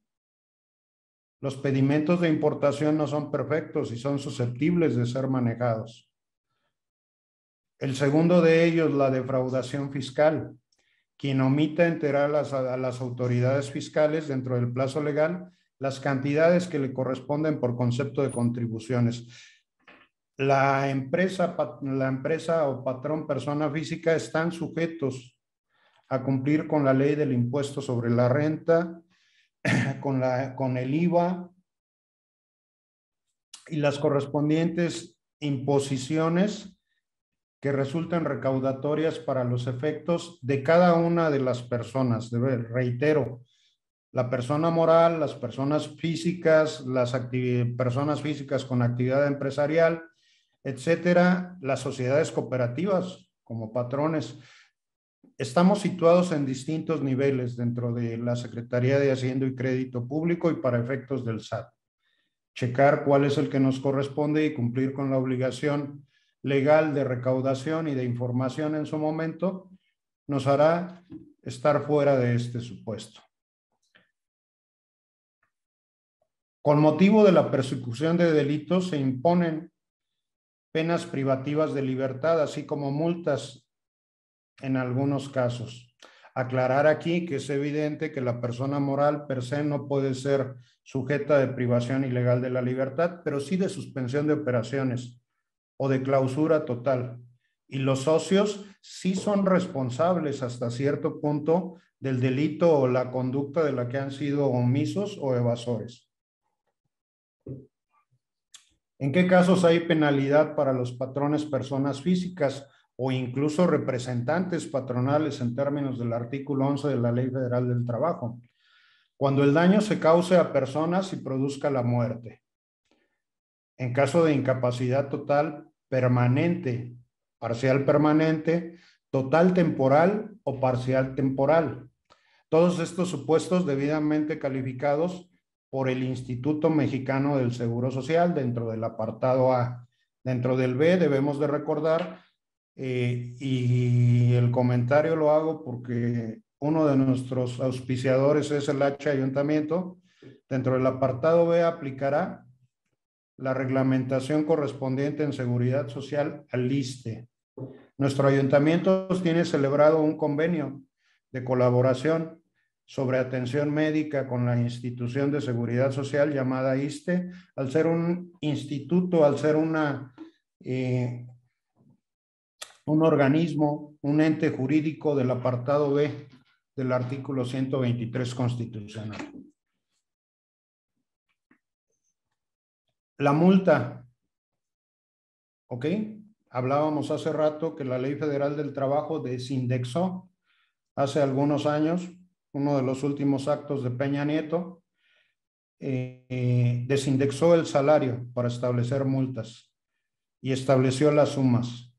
Los pedimentos de importación no son perfectos y son susceptibles de ser manejados. El segundo de ellos, la defraudación fiscal. Quien omita enterar a las autoridades fiscales dentro del plazo legal las cantidades que le corresponden por concepto de contribuciones. La empresa o patrón persona física están sujetos a cumplir con la ley del impuesto sobre la renta, con el IVA y las correspondientes imposiciones que resultan recaudatorias para los efectos de cada una de las personas. Reitero, la persona moral, las personas físicas, personas físicas con actividad empresarial, etcétera, las sociedades cooperativas como patrones. Estamos situados en distintos niveles dentro de la Secretaría de Hacienda y Crédito Público y para efectos del SAT. Checar cuál es el que nos corresponde y cumplir con la obligación legal de recaudación y de información en su momento nos hará estar fuera de este supuesto. Con motivo de la persecución de delitos se imponen penas privativas de libertad, así como multas en algunos casos. Aclarar aquí que es evidente que la persona moral per se no puede ser sujeta de privación ilegal de la libertad, pero sí de suspensión de operaciones o de clausura total. Y los socios sí son responsables hasta cierto punto del delito o la conducta de la que han sido omisos o evasores. ¿En qué casos hay penalidad para los patrones personas físicas o incluso representantes patronales en términos del artículo 11 de la Ley Federal del Trabajo? Cuando el daño se cause a personas y produzca la muerte. En caso de incapacidad total permanente, parcial permanente, total temporal o parcial temporal. Todos estos supuestos debidamente calificados por el Instituto Mexicano del Seguro Social dentro del apartado A. Dentro del B debemos de recordar, y el comentario lo hago porque uno de nuestros auspiciadores es el H Ayuntamiento. Dentro del apartado B aplicará la reglamentación correspondiente en seguridad social al ISSSTE. Nuestro ayuntamiento tiene celebrado un convenio de colaboración sobre atención médica con la institución de seguridad social llamada ISSSTE, al ser un instituto, al ser un organismo, un ente jurídico del apartado B del artículo 123 constitucional. La multa, ¿ok? Hablábamos hace rato que la Ley Federal del Trabajo desindexó hace algunos años, uno de los últimos actos de Peña Nieto, desindexó el salario para establecer multas y estableció las sumas.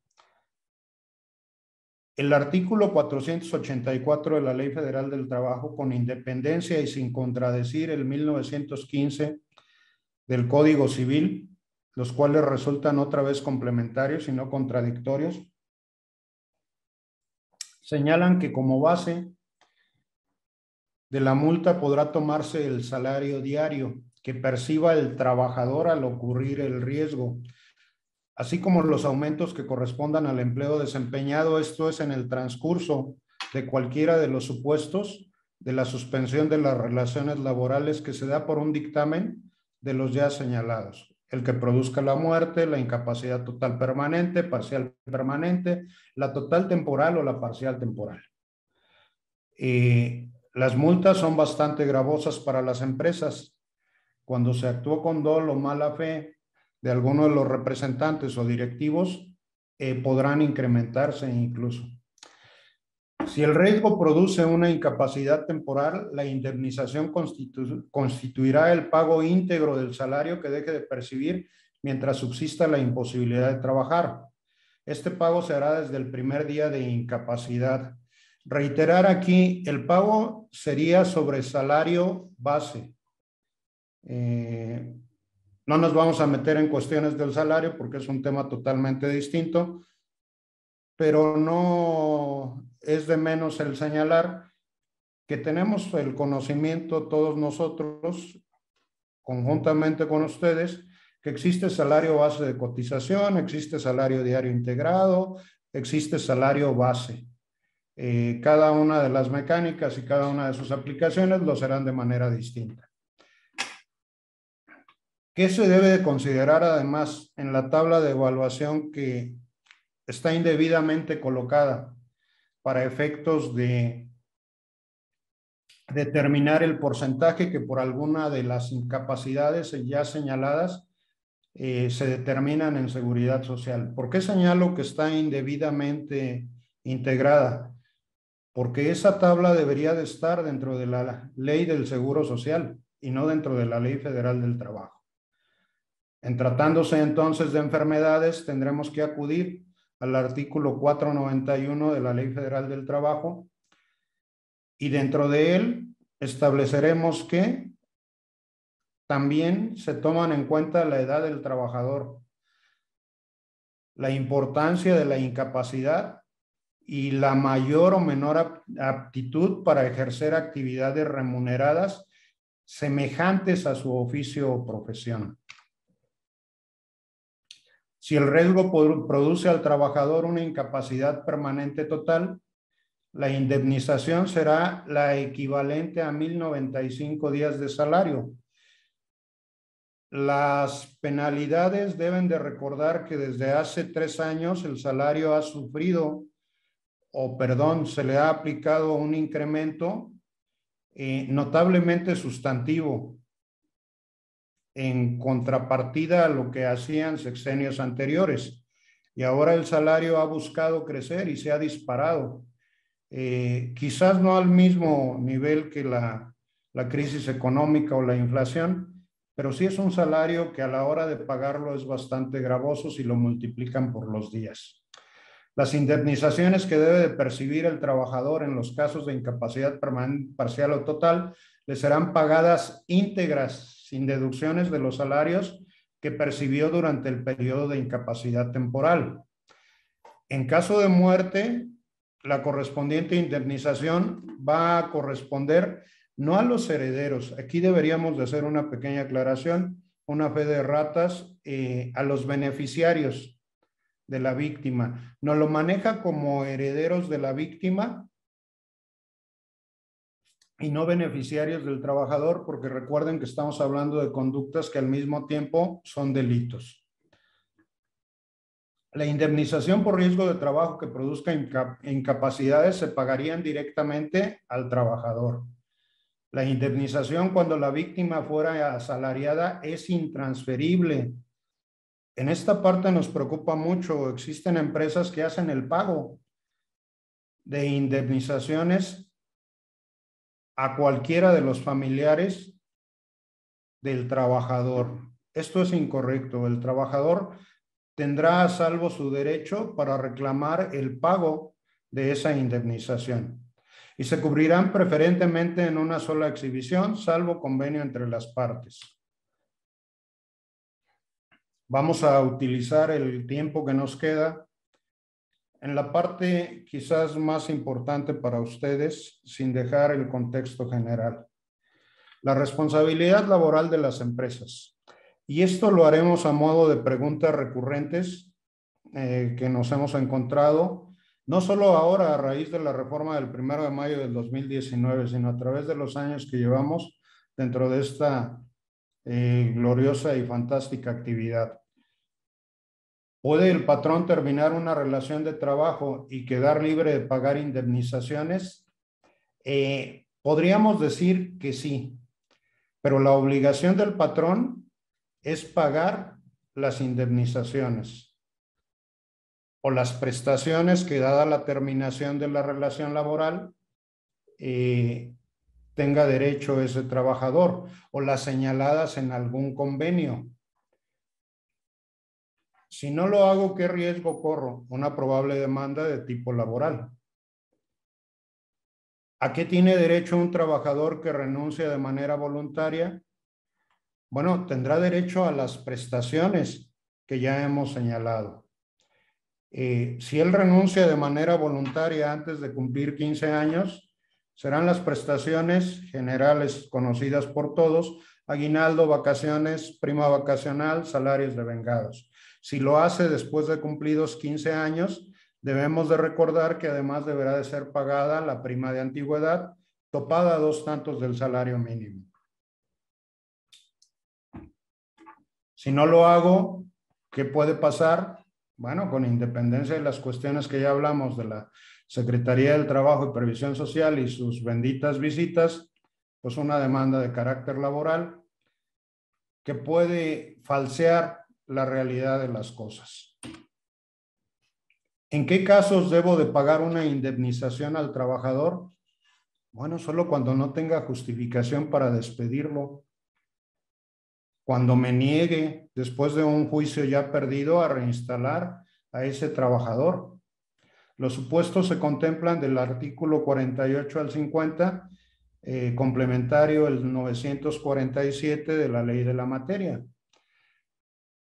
El artículo 484 de la Ley Federal del Trabajo, con independencia y sin contradecir el 1915 del Código Civil, los cuales resultan otra vez complementarios y no contradictorios, señalan que como base de la multa podrá tomarse el salario diario que perciba el trabajador al ocurrir el riesgo, así como los aumentos que correspondan al empleo desempeñado, esto es en el transcurso de cualquiera de los supuestos de la suspensión de las relaciones laborales que se da por un dictamen de los ya señalados. El que produzca la muerte, la incapacidad total permanente, parcial permanente, la total temporal o la parcial temporal. Las multas son bastante gravosas para las empresas. Cuando se actuó con dolo o mala fe de alguno de los representantes o directivos, podrán incrementarse incluso. Si el riesgo produce una incapacidad temporal, la indemnización constituirá el pago íntegro del salario que deje de percibir mientras subsista la imposibilidad de trabajar. Este pago se hará desde el primer día de incapacidad. Reiterar aquí, el pago sería sobre salario base. No nos vamos a meter en cuestiones del salario porque es un tema totalmente distinto, pero no es de menos el señalar que tenemos el conocimiento todos nosotros, conjuntamente con ustedes, que existe salario base de cotización, existe salario diario integrado, existe salario base. Cada una de las mecánicas y cada una de sus aplicaciones lo serán de manera distinta. ¿Qué se debe de considerar además en la tabla de evaluación que está indebidamente colocada para efectos de determinar el porcentaje que por alguna de las incapacidades ya señaladas se determinan en seguridad social? ¿Por qué señalo que está indebidamente integrada? Porque esa tabla debería de estar dentro de la ley del Seguro Social y no dentro de la Ley Federal del Trabajo. En tratándose entonces de enfermedades, tendremos que acudir al artículo 491 de la Ley Federal del Trabajo y dentro de él estableceremos que también se toman en cuenta la edad del trabajador, la importancia de la incapacidad y la mayor o menor aptitud para ejercer actividades remuneradas semejantes a su oficio o profesión. Si el riesgo produce al trabajador una incapacidad permanente total, la indemnización será la equivalente a 1,095 días de salario. Las penalidades deben de recordar que desde hace 3 años el salario ha sufrido, se le ha aplicado un incremento notablemente sustantivo en contrapartida a lo que hacían sexenios anteriores. Y ahora el salario ha buscado crecer y se ha disparado. Quizás no al mismo nivel que la crisis económica o la inflación, pero sí es un salario que a la hora de pagarlo es bastante gravoso si lo multiplican por los días. Las indemnizaciones que debe de percibir el trabajador en los casos de incapacidad permanente, parcial o total le serán pagadas íntegras, sin deducciones de los salarios que percibió durante el periodo de incapacidad temporal. En caso de muerte, la correspondiente indemnización va a corresponder no a los herederos. Aquí deberíamos de hacer una pequeña aclaración, una fe de ratas, a los beneficiarios de la víctima. Nos lo maneja como herederos de la víctima y no beneficiarios del trabajador, porque recuerden que estamos hablando de conductas que al mismo tiempo son delitos. La indemnización por riesgo de trabajo que produzca incapacidades se pagarían directamente al trabajador. La indemnización cuando la víctima fuera asalariada es intransferible. En esta parte nos preocupa mucho. Existen empresas que hacen el pago de indemnizaciones a cualquiera de los familiares del trabajador. Esto es incorrecto. El trabajador tendrá a salvo su derecho para reclamar el pago de esa indemnización y se cubrirán preferentemente en una sola exhibición, salvo convenio entre las partes. Vamos a utilizar el tiempo que nos queda en la parte quizás más importante para ustedes, sin dejar el contexto general. La responsabilidad laboral de las empresas. Y esto lo haremos a modo de preguntas recurrentes que nos hemos encontrado, no solo ahora a raíz de la reforma del 1 de mayo del 2019, sino a través de los años que llevamos dentro de esta gloriosa y fantástica actividad. ¿Puede el patrón terminar una relación de trabajo y quedar libre de pagar indemnizaciones? Podríamos decir que sí, pero la obligación del patrón es pagar las indemnizaciones o las prestaciones que, dada la terminación de la relación laboral, tenga derecho ese trabajador, o las señaladas en algún convenio. Si no lo hago, ¿qué riesgo corro? Una probable demanda de tipo laboral. ¿A qué tiene derecho un trabajador que renuncia de manera voluntaria? Bueno, tendrá derecho a las prestaciones que ya hemos señalado. Si él renuncia de manera voluntaria antes de cumplir 15 años, serán las prestaciones generales conocidas por todos: aguinaldo, vacaciones, prima vacacional, salarios devengados. Si lo hace después de cumplidos 15 años, debemos de recordar que además deberá de ser pagada la prima de antigüedad, topada a 2 tantos del salario mínimo. Si no lo hago, ¿qué puede pasar? Bueno, con independencia de las cuestiones que ya hablamos de la Secretaría del Trabajo y Previsión Social y sus benditas visitas, pues una demanda de carácter laboral que puede falsear la realidad de las cosas. ¿En qué casos debo de pagar una indemnización al trabajador? Bueno, solo cuando no tenga justificación para despedirlo. Cuando me niegue, después de un juicio ya perdido, a reinstalar a ese trabajador. Los supuestos se contemplan del artículo 48 al 50, complementario el 947 de la ley de la materia.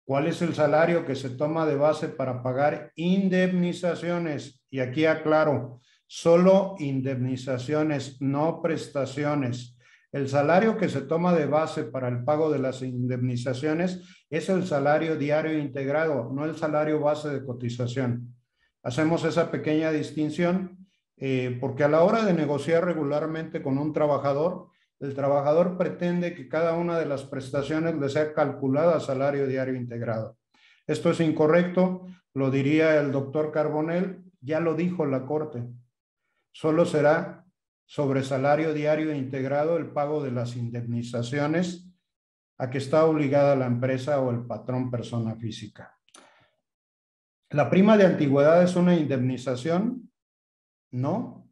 ¿Cuál es el salario que se toma de base para pagar indemnizaciones? Y aquí aclaro, solo indemnizaciones, no prestaciones. El salario que se toma de base para el pago de las indemnizaciones es el salario diario integrado, no el salario base de cotización. Hacemos esa pequeña distinción porque a la hora de negociar regularmente con un trabajador, el trabajador pretende que cada una de las prestaciones le sea calculada a salario diario integrado. Esto es incorrecto, lo diría el doctor Carbonell, ya lo dijo la Corte. Solo será sobre salario diario integrado el pago de las indemnizaciones a que está obligada la empresa o el patrón persona física. ¿La prima de antigüedad es una indemnización? No,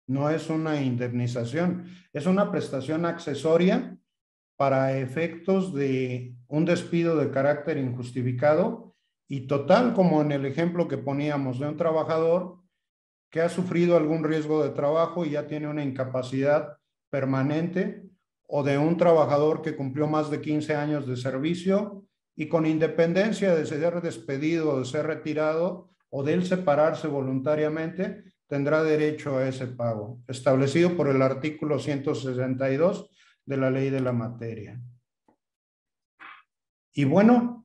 no es una indemnización, es una prestación accesoria para efectos de un despido de carácter injustificado y total, como en el ejemplo que poníamos de un trabajador que ha sufrido algún riesgo de trabajo y ya tiene una incapacidad permanente, o de un trabajador que cumplió más de 15 años de servicio y con independencia de ser despedido o de ser retirado o de él separarse voluntariamente, tendrá derecho a ese pago, establecido por el artículo 162 de la ley de la materia. Y bueno,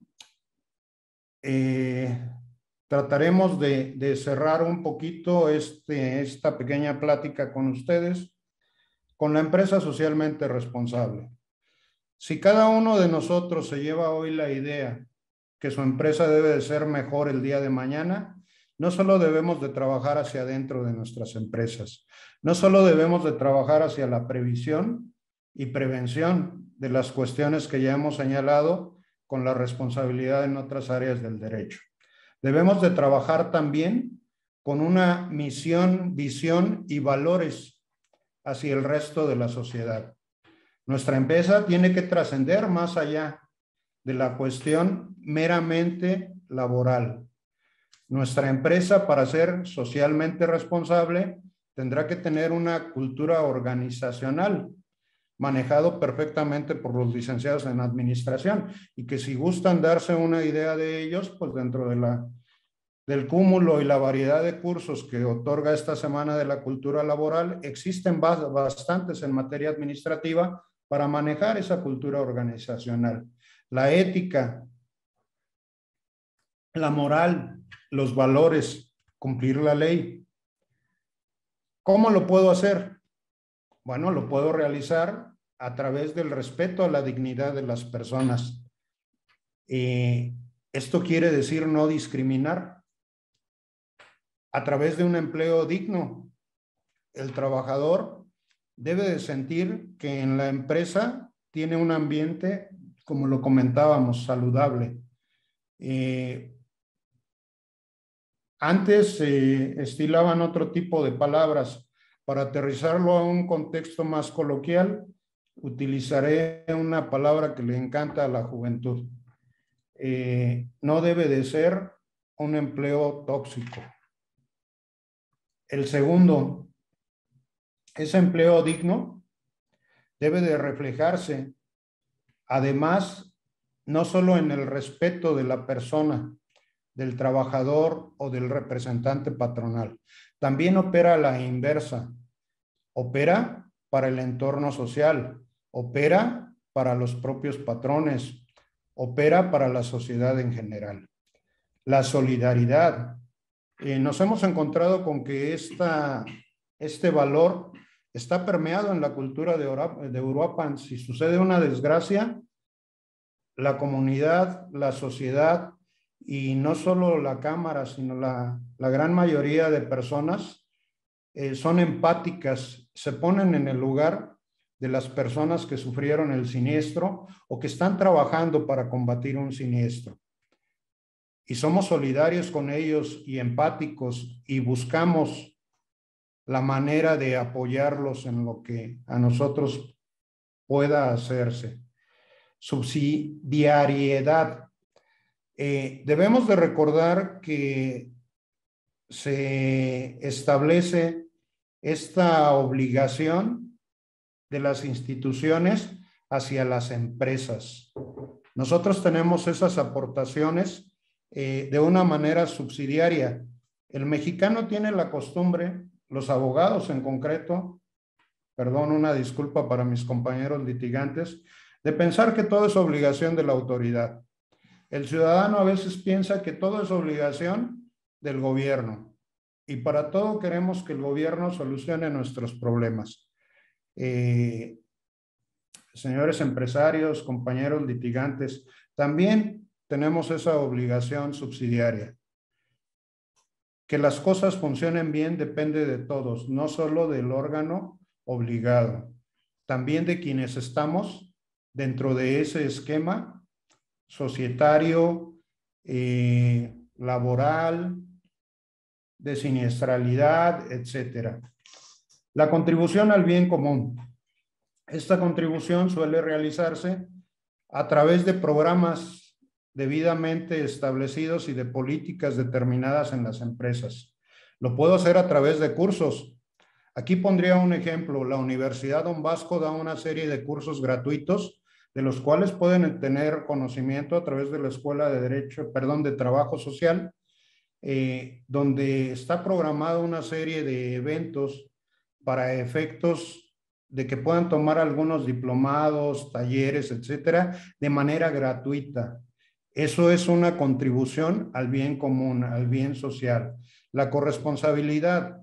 trataremos de cerrar un poquito esta pequeña plática con ustedes con la empresa socialmente responsable. Si cada uno de nosotros se lleva hoy la idea que su empresa debe de ser mejor el día de mañana, no solo debemos de trabajar hacia adentro de nuestras empresas, no solo debemos de trabajar hacia la previsión y prevención de las cuestiones que ya hemos señalado con la responsabilidad en otras áreas del derecho. Debemos de trabajar también con una misión, visión y valores hacia el resto de la sociedad. Nuestra empresa tiene que trascender más allá de la cuestión meramente laboral. Nuestra empresa, para ser socialmente responsable, tendrá que tener una cultura organizacional manejado perfectamente por los licenciados en administración y que si gustan darse una idea de ellos, pues dentro de del cúmulo y la variedad de cursos que otorga esta Semana de la Cultura Laboral, existen bastantes en materia administrativa para manejar esa cultura organizacional. La ética, la moral, los valores, cumplir la ley. ¿Cómo lo puedo hacer? Bueno, lo puedo realizar a través del respeto a la dignidad de las personas. Esto quiere decir no discriminar. A través de un empleo digno, el trabajador debe de sentir que en la empresa tiene un ambiente, como lo comentábamos, saludable. Antes se estilaban otro tipo de palabras. Para aterrizarlo a un contexto más coloquial, utilizaré una palabra que le encanta a la juventud. no debe de ser un empleo tóxico. El segundo, ese empleo digno debe de reflejarse, además, no solo en el respeto de la persona, del trabajador o del representante patronal, también opera a la inversa, opera para el entorno social, opera para los propios patrones, opera para la sociedad en general. La solidaridad. Nos hemos encontrado con que este valor está permeado en la cultura de Uruapan. Si sucede una desgracia, la comunidad, la sociedad y no solo la Cámara, sino la gran mayoría de personas son empáticas, se ponen en el lugar de las personas que sufrieron el siniestro o que están trabajando para combatir un siniestro. Y somos solidarios con ellos y empáticos y buscamos la manera de apoyarlos en lo que a nosotros pueda hacerse. Subsidiariedad. Debemos de recordar que se establece esta obligación de las instituciones hacia las empresas. Nosotros tenemos esas aportaciones de una manera subsidiaria. El mexicano tiene la costumbre, los abogados en concreto, perdón, una disculpa para mis compañeros litigantes, de pensar que todo es obligación de la autoridad. El ciudadano a veces piensa que todo es obligación del gobierno y para todo queremos que el gobierno solucione nuestros problemas. Señores empresarios, compañeros litigantes, también tenemos esa obligación subsidiaria. Que las cosas funcionen bien depende de todos, no solo del órgano obligado, también de quienes estamos dentro de ese esquema societario, laboral, de siniestralidad, etcétera. La contribución al bien común. Esta contribución suele realizarse a través de programas debidamente establecidos y de políticas determinadas en las empresas. Lo puedo hacer a través de cursos. Aquí pondría un ejemplo. La Universidad Don Bosco da una serie de cursos gratuitos de los cuales pueden tener conocimiento a través de la Escuela de de Trabajo Social, donde está programada una serie de eventos para efectos de que puedan tomar algunos diplomados, talleres, etcétera, de manera gratuita. Eso es una contribución al bien común, al bien social. La corresponsabilidad.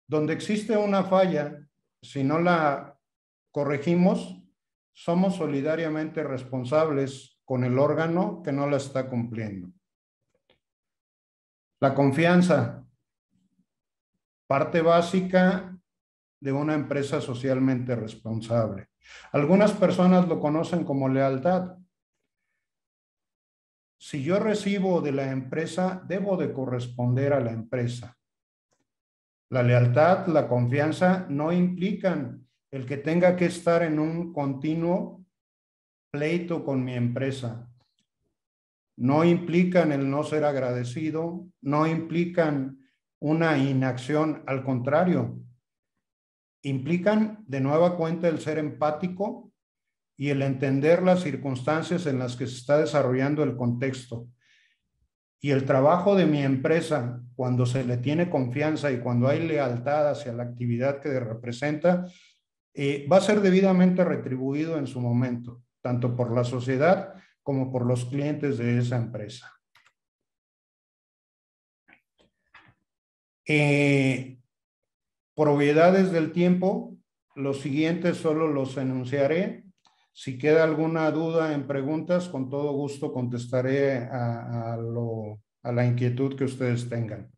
Donde existe una falla, si no la corregimos, somos solidariamente responsables con el órgano que no la está cumpliendo. La confianza, parte básica de una empresa socialmente responsable. Algunas personas lo conocen como lealtad. Si yo recibo de la empresa, debo de corresponder a la empresa. La lealtad, la confianza no implican el que tenga que estar en un continuo pleito con mi empresa. No implican el no ser agradecido, no implican una inacción, al contrario, implican de nueva cuenta el ser empático y el entender las circunstancias en las que se está desarrollando el contexto. Y el trabajo de mi empresa, cuando se le tiene confianza y cuando hay lealtad hacia la actividad que representa, va a ser debidamente retribuido en su momento, tanto por la sociedad como por los clientes de esa empresa. Por obviedades del tiempo, los siguientes solo los enunciaré. Si queda alguna duda en preguntas, con todo gusto contestaré a la inquietud que ustedes tengan.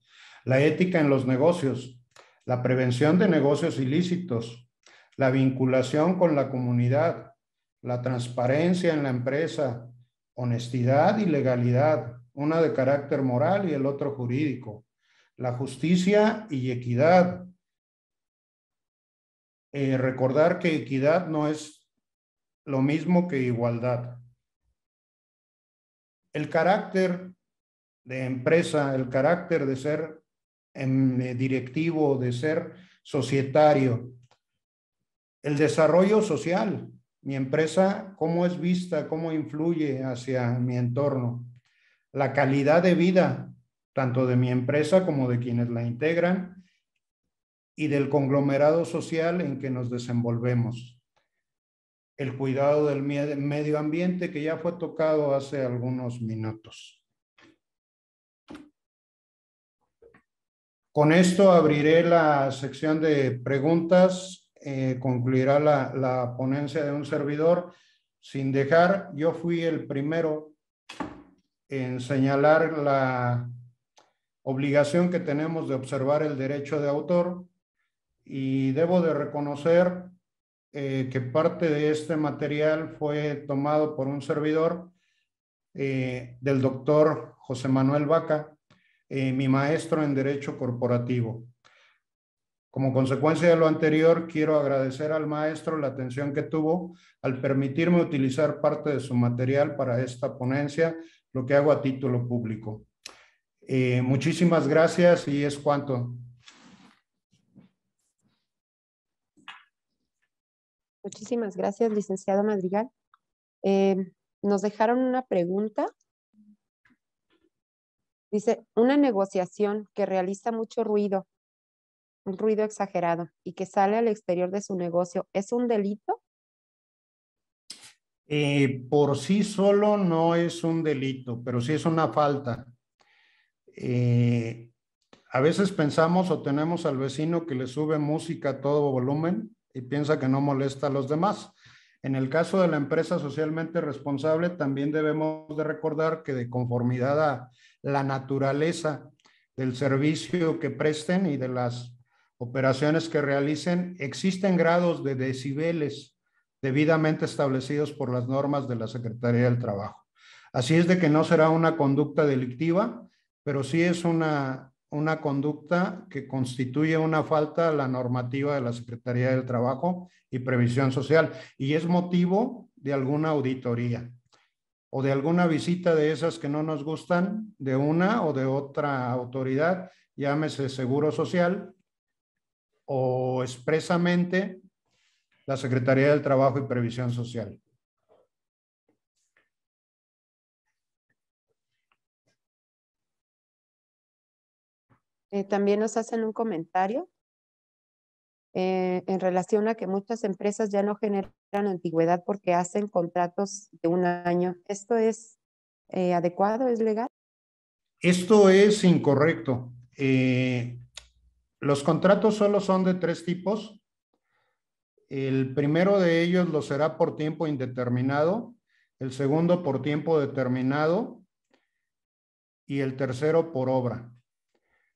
La ética en los negocios, la prevención de negocios ilícitos, la vinculación con la comunidad, la transparencia en la empresa, honestidad y legalidad, una de carácter moral y el otro jurídico, la justicia y equidad. Recordar que equidad no es lo mismo que igualdad. El carácter de empresa, el carácter de ser directivo, de ser societario, el desarrollo social, mi empresa, cómo es vista, cómo influye hacia mi entorno, la calidad de vida, tanto de mi empresa como de quienes la integran y del conglomerado social en que nos desenvolvemos. El cuidado del medio ambiente que ya fue tocado hace algunos minutos. Con esto abriré la sección de preguntas, concluirá la ponencia de un servidor. Sin dejar, yo fui el primero en señalar la obligación que tenemos de observar el derecho de autor y debo de reconocer que parte de este material fue tomado por un servidor del doctor José Manuel Vaca, mi maestro en Derecho Corporativo. Como consecuencia de lo anterior, quiero agradecer al maestro la atención que tuvo al permitirme utilizar parte de su material para esta ponencia, lo que hago a título público. Muchísimas gracias y es cuanto. Muchísimas gracias, licenciado Madrigal. Nos dejaron una pregunta. Dice, una negociación que realiza mucho ruido, un ruido exagerado y que sale al exterior de su negocio, ¿es un delito? Por sí solo no es un delito, pero sí es una falta. A veces pensamos o tenemos al vecino que le sube música a todo volumen y piensa que no molesta a los demás. En el caso de la empresa socialmente responsable, también debemos de recordar que de conformidad a la naturaleza del servicio que presten y de las operaciones que realicen, existen grados de decibeles debidamente establecidos por las normas de la Secretaría del Trabajo. Así es de que no será una conducta delictiva, pero sí es una conducta que constituye una falta a la normativa de la Secretaría del Trabajo y Previsión Social y es motivo de alguna auditoría o de alguna visita de esas que no nos gustan de una o de otra autoridad, llámese Seguro Social o expresamente la Secretaría del Trabajo y Previsión Social. También nos hacen un comentario en relación a que muchas empresas ya no generan antigüedad porque hacen contratos de un año. ¿Esto es adecuado? ¿Es legal? Esto es incorrecto. Los contratos solo son de 3 tipos. El primero de ellos lo será por tiempo indeterminado, el segundo por tiempo determinado y el tercero por obra.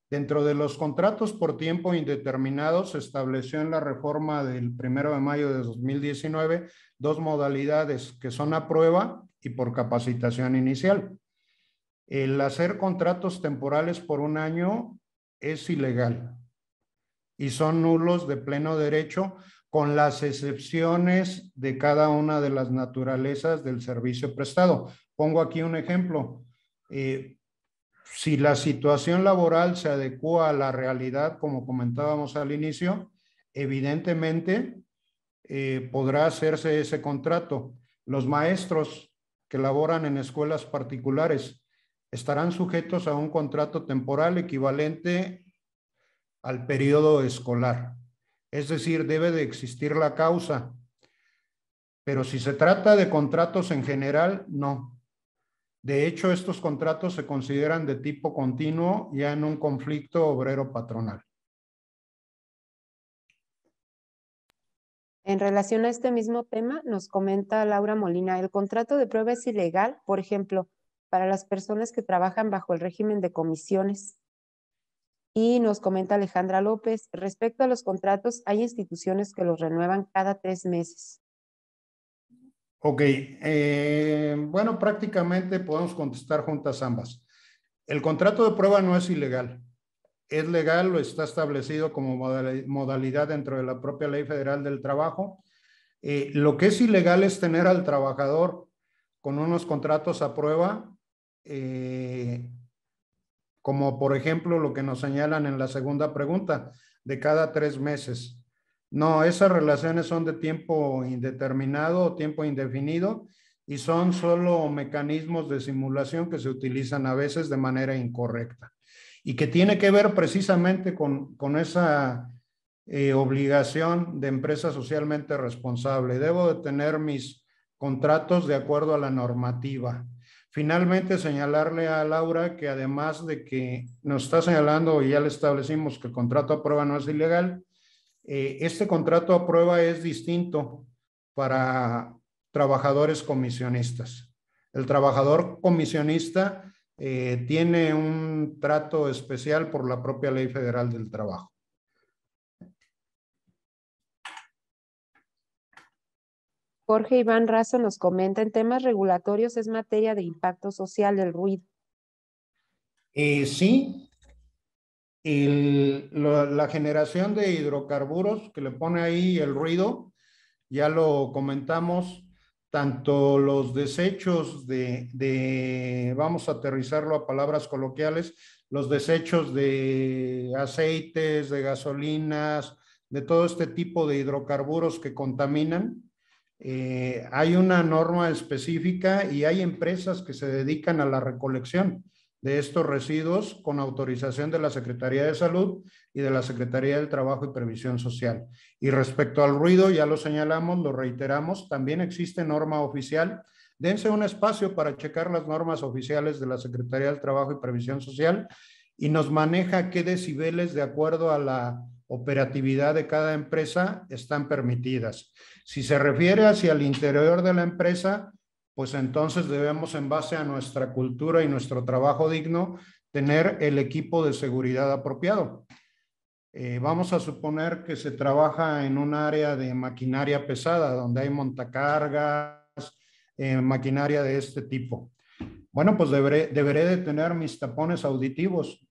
Dentro de los contratos por tiempo indeterminado se estableció en la reforma del 1 de mayo de 2019 2 modalidades que son a prueba y por capacitación inicial. El hacer contratos temporales por un año es ilegal y son nulos de pleno derecho con las excepciones de cada una de las naturalezas del servicio prestado. Pongo aquí un ejemplo. Si la situación laboral se adecua a la realidad, como comentábamos al inicio, evidentemente podrá hacerse ese contrato. Los maestros que laboran en escuelas particulares estarán sujetos a un contrato temporal equivalente al periodo escolar. Es decir, debe de existir la causa. Pero si se trata de contratos en general, no. De hecho, estos contratos se consideran de tipo continuo ya en un conflicto obrero-patronal. En relación a este mismo tema, nos comenta Laura Molina, el contrato de prueba es ilegal, por ejemplo, para las personas que trabajan bajo el régimen de comisiones. Y nos comenta Alejandra López, respecto a los contratos, hay instituciones que los renuevan cada 3 meses. Ok, bueno, prácticamente podemos contestar juntas ambas. El contrato de prueba no es ilegal. Es legal, lo está establecido como modalidad dentro de la propia Ley Federal del Trabajo. Lo que es ilegal es tener al trabajador con unos contratos a prueba como por ejemplo lo que nos señalan en la segunda pregunta, de cada 3 meses. No, esas relaciones son de tiempo indeterminado o tiempo indefinido y son solo mecanismos de simulación que se utilizan a veces de manera incorrecta y que tiene que ver precisamente con esa obligación de empresa socialmente responsable. Debo de tener mis contratos de acuerdo a la normativa. Finalmente, señalarle a Laura que además de que nos está señalando y ya le establecimos que el contrato a prueba no es ilegal, este contrato a prueba es distinto para trabajadores comisionistas. El trabajador comisionista tiene un trato especial por la propia Ley Federal del Trabajo. Jorge Iván Razo nos comenta, en temas regulatorios es materia de impacto social del ruido. Sí, la generación de hidrocarburos que le pone ahí el ruido, ya lo comentamos, tanto los desechos vamos a aterrizarlo a palabras coloquiales, los desechos de aceites, de gasolinas, de todo este tipo de hidrocarburos que contaminan. Hay una norma específica y hay empresas que se dedican a la recolección de estos residuos con autorización de la Secretaría de Salud y de la Secretaría del Trabajo y Previsión Social. Y respecto al ruido, ya lo señalamos, lo reiteramos, también existe norma oficial. Dense un espacio para checar las normas oficiales de la Secretaría del Trabajo y Previsión Social y nos maneja qué decibeles de acuerdo a la operatividad de cada empresa están permitidas. Si se refiere hacia el interior de la empresa, pues entonces debemos, en base a nuestra cultura y nuestro trabajo digno, tener el equipo de seguridad apropiado. Vamos a suponer que se trabaja en un área de maquinaria pesada, donde hay montacargas, maquinaria de este tipo. Bueno, pues deberé de tener mis tapones auditivos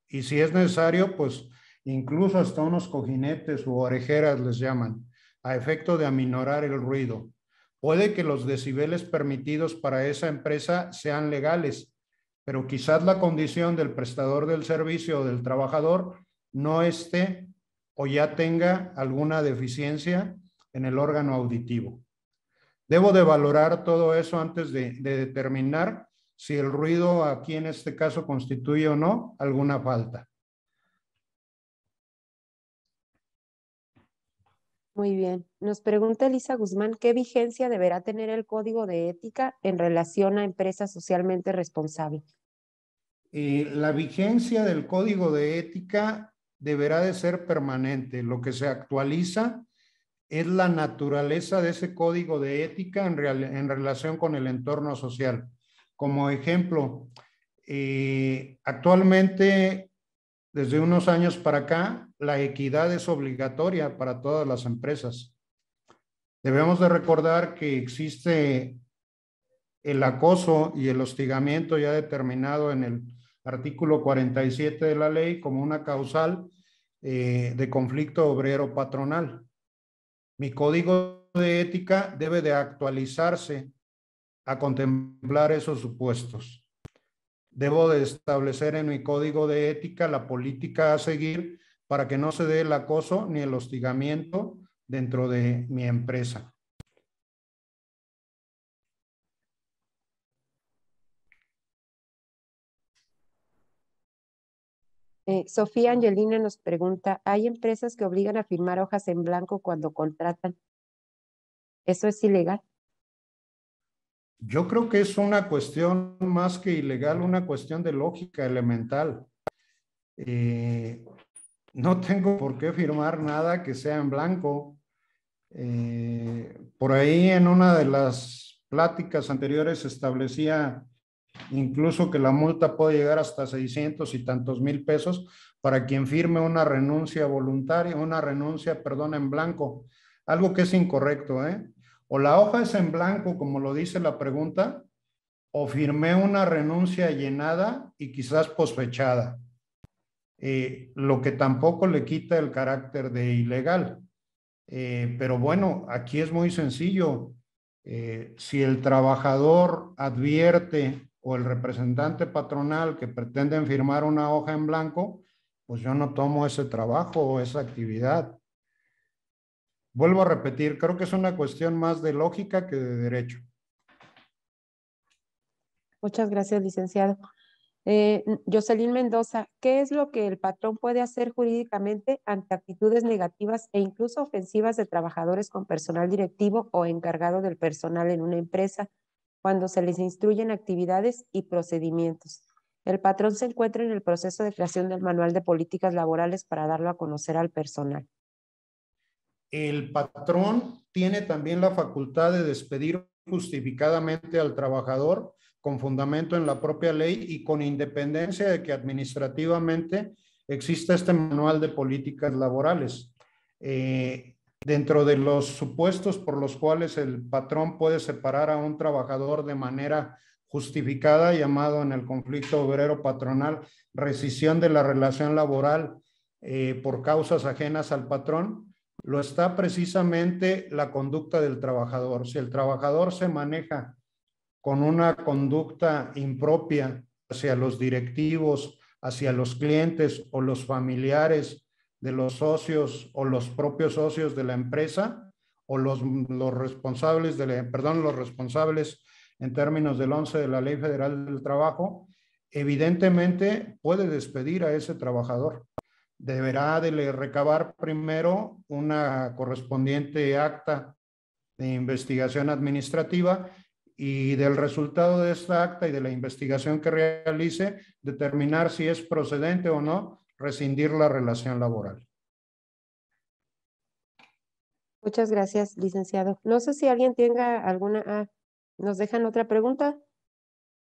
y si es necesario, pues incluso hasta unos cojinetes u orejeras les llaman, a efecto de aminorar el ruido. Puede que los decibeles permitidos para esa empresa sean legales, pero quizás la condición del prestador del servicio o del trabajador no esté o ya tenga alguna deficiencia en el órgano auditivo. Debo de valorar todo eso antes de determinar si el ruido aquí en este caso constituye o no alguna falta. Muy bien. Nos pregunta Elisa Guzmán, ¿qué vigencia deberá tener el Código de Ética en relación a empresas socialmente responsables? La vigencia del Código de Ética deberá de ser permanente. Lo que se actualiza es la naturaleza de ese Código de Ética en relación con el entorno social. Como ejemplo, actualmente, desde unos años para acá, la equidad es obligatoria para todas las empresas. Debemos de recordar que existe el acoso y el hostigamiento ya determinado en el artículo 47 de la ley como una causal de conflicto obrero patronal. Mi código de ética debe de actualizarse a contemplar esos supuestos. Debo de establecer en mi código de ética la política a seguir para que no se dé el acoso ni el hostigamiento dentro de mi empresa. Sofía Angelina nos pregunta, ¿hay empresas que obligan a firmar hojas en blanco cuando contratan? ¿Eso es ilegal? Yo creo que es una cuestión más que ilegal, una cuestión de lógica elemental. No tengo por qué firmar nada que sea en blanco. Por ahí en una de las pláticas anteriores se establecía incluso que la multa puede llegar hasta 600 y tantos mil pesos para quien firme una renuncia voluntaria, una renuncia, perdón, en blanco. Algo que es incorrecto, ¿eh? O la hoja es en blanco, como lo dice la pregunta, o firmé una renuncia llenada y quizás posfechada. Lo que tampoco le quita el carácter de ilegal. Pero bueno, aquí es muy sencillo. Si el trabajador advierte o el representante patronal que pretenden firmar una hoja en blanco, pues yo no tomo ese trabajo o esa actividad. Vuelvo a repetir, creo que es una cuestión más de lógica que de derecho. Muchas gracias, licenciado. Jocelyn Mendoza, ¿qué es lo que el patrón puede hacer jurídicamente ante actitudes negativas e incluso ofensivas de trabajadores con personal directivo o encargado del personal en una empresa cuando se les instruyen actividades y procedimientos? El patrón se encuentra en el proceso de creación del manual de políticas laborales para darlo a conocer al personal. El patrón tiene también la facultad de despedir justificadamente al trabajador con fundamento en la propia ley y con independencia de que administrativamente exista este manual de políticas laborales. Dentro de los supuestos por los cuales el patrón puede separar a un trabajador de manera justificada, llamado en el conflicto obrero patronal rescisión de la relación laboral por causas ajenas al patrón, lo está precisamente la conducta del trabajador. Si el trabajador se maneja con una conducta impropia hacia los directivos, hacia los clientes o los familiares de los socios o los propios socios de la empresa o los responsables los responsables en términos del 11 de la Ley Federal del Trabajo, evidentemente puede despedir a ese trabajador. Deberá de recabar primero una correspondiente acta de investigación administrativa y del resultado de esta acta y de la investigación que realice, determinar si es procedente o no rescindir la relación laboral. Muchas gracias, licenciado. No sé si alguien tenga alguna... ¿nos dejan otra pregunta?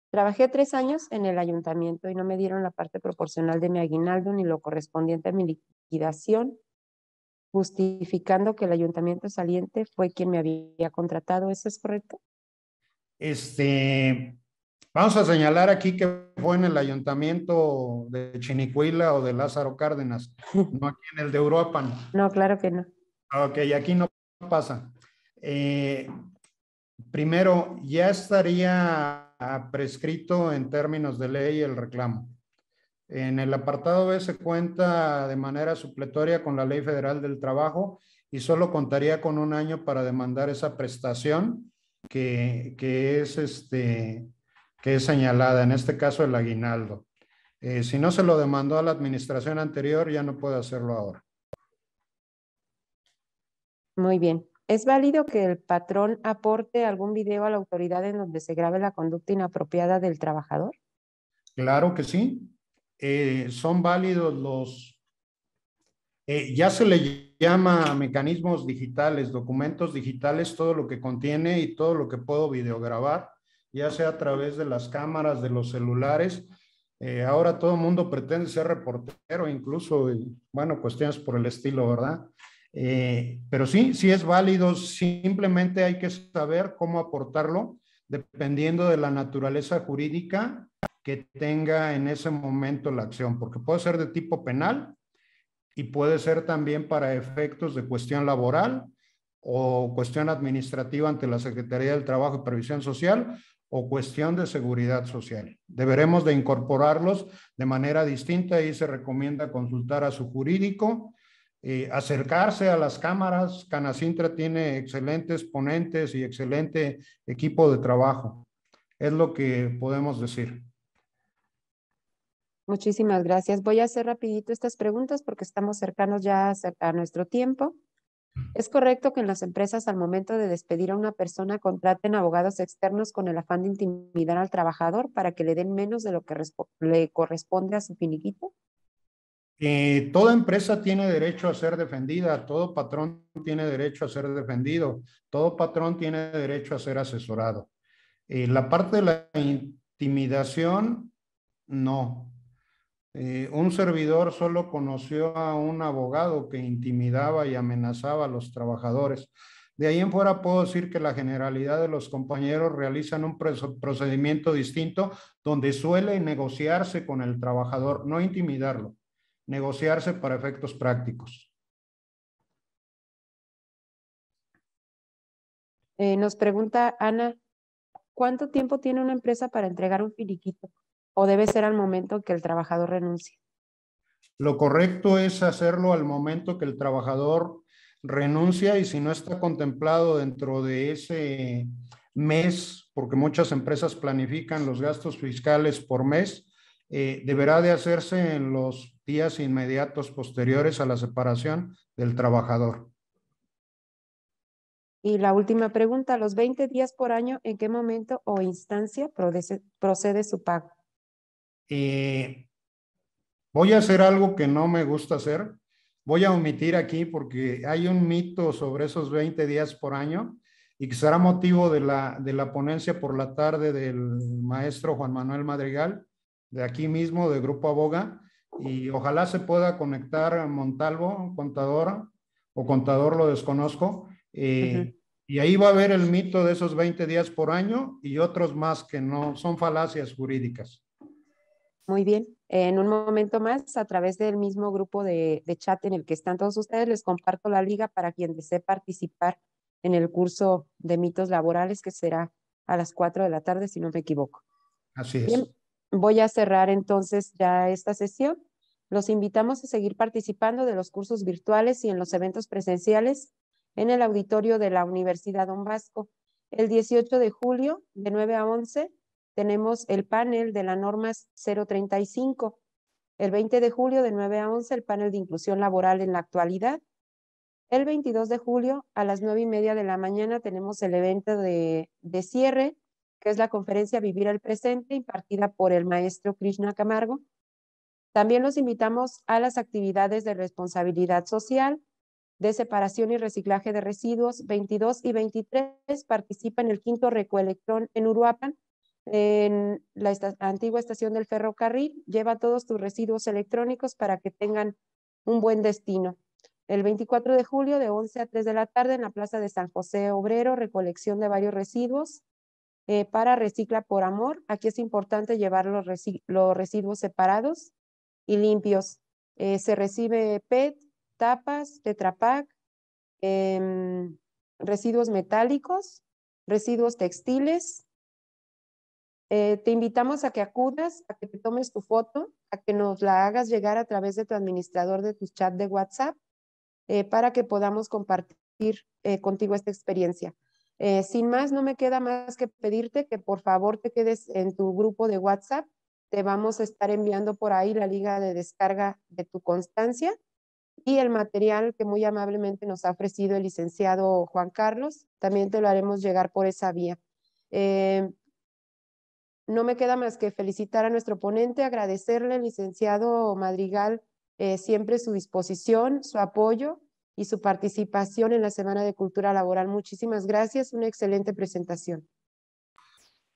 Trabajé 3 años en el ayuntamiento y no me dieron la parte proporcional de mi aguinaldo ni lo correspondiente a mi liquidación, justificando que el ayuntamiento saliente fue quien me había contratado. ¿Eso es correcto? Vamos a señalar aquí que fue en el ayuntamiento de Chinicuila o de Lázaro Cárdenas, no aquí en el de Uruapan. No, claro que no. Ok, aquí no pasa. Primero, ya estaría prescrito en términos de ley el reclamo. En el apartado B se cuenta de manera supletoria con la Ley Federal del Trabajo y solo contaría con 1 año para demandar esa prestación que es señalada, en este caso el aguinaldo. Si no se lo demandó a la administración anterior, ya no puede hacerlo ahora. Muy bien. ¿Es válido que el patrón aporte algún video a la autoridad en donde se grabe la conducta inapropiada del trabajador? Claro que sí. Son válidos ya se le llama mecanismos digitales, documentos digitales, todo lo que contiene y todo lo que puedo videograbar, ya sea a través de las cámaras, de los celulares. Ahora todo el mundo pretende ser reportero, incluso, bueno, cuestiones por el estilo, ¿verdad? Pero sí, sí es válido, simplemente hay que saber cómo aportarlo dependiendo de la naturaleza jurídica que tenga en ese momento la acción, porque puede ser de tipo penal y puede ser también para efectos de cuestión laboral o cuestión administrativa ante la Secretaría del Trabajo y Previsión Social o cuestión de seguridad social. Deberemos de incorporarlos de manera distinta y se recomienda consultar a su jurídico, acercarse a las cámaras. Canacintra tiene excelentes ponentes y excelente equipo de trabajo. Es lo que podemos decir. Muchísimas gracias. Voy a hacer rapidito estas preguntas porque estamos cercanos ya a nuestro tiempo. ¿Es correcto que en las empresas al momento de despedir a una persona contraten abogados externos con el afán de intimidar al trabajador para que le den menos de lo que le corresponde a su finiquito? Toda empresa tiene derecho a ser defendida, todo patrón tiene derecho a ser defendido, todo patrón tiene derecho a ser asesorado. La parte de la intimidación, no. Un servidor solo conoció a un abogado que intimidaba y amenazaba a los trabajadores. De ahí en fuera puedo decir que la generalidad de los compañeros realizan un procedimiento distinto donde suele negociarse con el trabajador, no intimidarlo, negociarse para efectos prácticos. Nos pregunta Ana, ¿Cuánto tiempo tiene una empresa para entregar un finiquito? ¿O debe ser al momento que el trabajador renuncie? Lo correcto es hacerlo al momento que el trabajador renuncia y si no está contemplado dentro de ese mes, porque muchas empresas planifican los gastos fiscales por mes, deberá de hacerse en los días inmediatos posteriores a la separación del trabajador. Y la última pregunta, los 20 días por año, ¿en qué momento o instancia procede su pago? Voy a hacer algo que no me gusta hacer. Voy a omitir aquí porque hay un mito sobre esos 20 días por año y que será motivo de la ponencia por la tarde del maestro Juan Manuel Madrigal, de aquí mismo, de Grupo Aboga, y ojalá se pueda conectar a Montalvo, contadora, o contador, lo desconozco, y ahí va a haber el mito de esos 20 días por año y otros más que no son falacias jurídicas. Muy bien. En un momento más, a través del mismo grupo de chat en el que están todos ustedes, les comparto la liga para quien desee participar en el curso de mitos laborales que será a las 4 de la tarde, si no me equivoco. Así Bien, es. voy a cerrar entonces ya esta sesión. Los invitamos a seguir participando de los cursos virtuales y en los eventos presenciales en el auditorio de la Universidad Don Bosco. El 18 de julio, de 9 a 11, tenemos el panel de la norma 035. El 20 de julio, de 9 a 11, el panel de inclusión laboral en la actualidad. El 22 de julio, a las 9:30 de la mañana, tenemos el evento de cierre, que es la conferencia Vivir el Presente, impartida por el maestro Krishna Camargo. También los invitamos a las actividades de responsabilidad social, de separación y reciclaje de residuos. 22 y 23 participa en el 5º Recoelectrón en Uruapan, en la antigua estación del ferrocarril. Lleva todos tus residuos electrónicos para que tengan un buen destino. El 24 de julio, de 11 a 3 de la tarde, en la Plaza de San José Obrero, recolección de varios residuos para Recicla por Amor. Aquí es importante llevar los residuos separados y limpios. Se recibe PET, tapas, Tetra Pak, residuos metálicos, residuos textiles. Te invitamos a que acudas, a que te tomes tu foto, a que nos la hagas llegar a través de tu administrador de tu chat de WhatsApp para que podamos compartir contigo esta experiencia. Sin más, no me queda más que pedirte que por favor te quedes en tu grupo de WhatsApp. Te vamos a estar enviando por ahí la liga de descarga de tu constancia y el material que muy amablemente nos ha ofrecido el licenciado Juan Carlos. También te lo haremos llegar por esa vía. No me queda más que felicitar a nuestro ponente, agradecerle, licenciado Madrigal, siempre su disposición, su apoyo y su participación en la Semana de Cultura Laboral. Muchísimas gracias, una excelente presentación.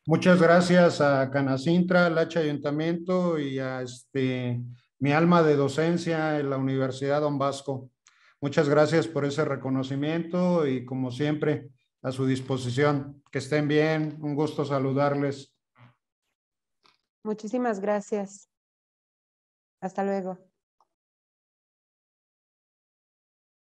Muchas gracias a Canacintra, al H Ayuntamiento y a mi alma de docencia en la Universidad Don Bosco. Muchas gracias por ese reconocimiento y como siempre a su disposición. Que estén bien, un gusto saludarles. Muchísimas gracias. Hasta luego.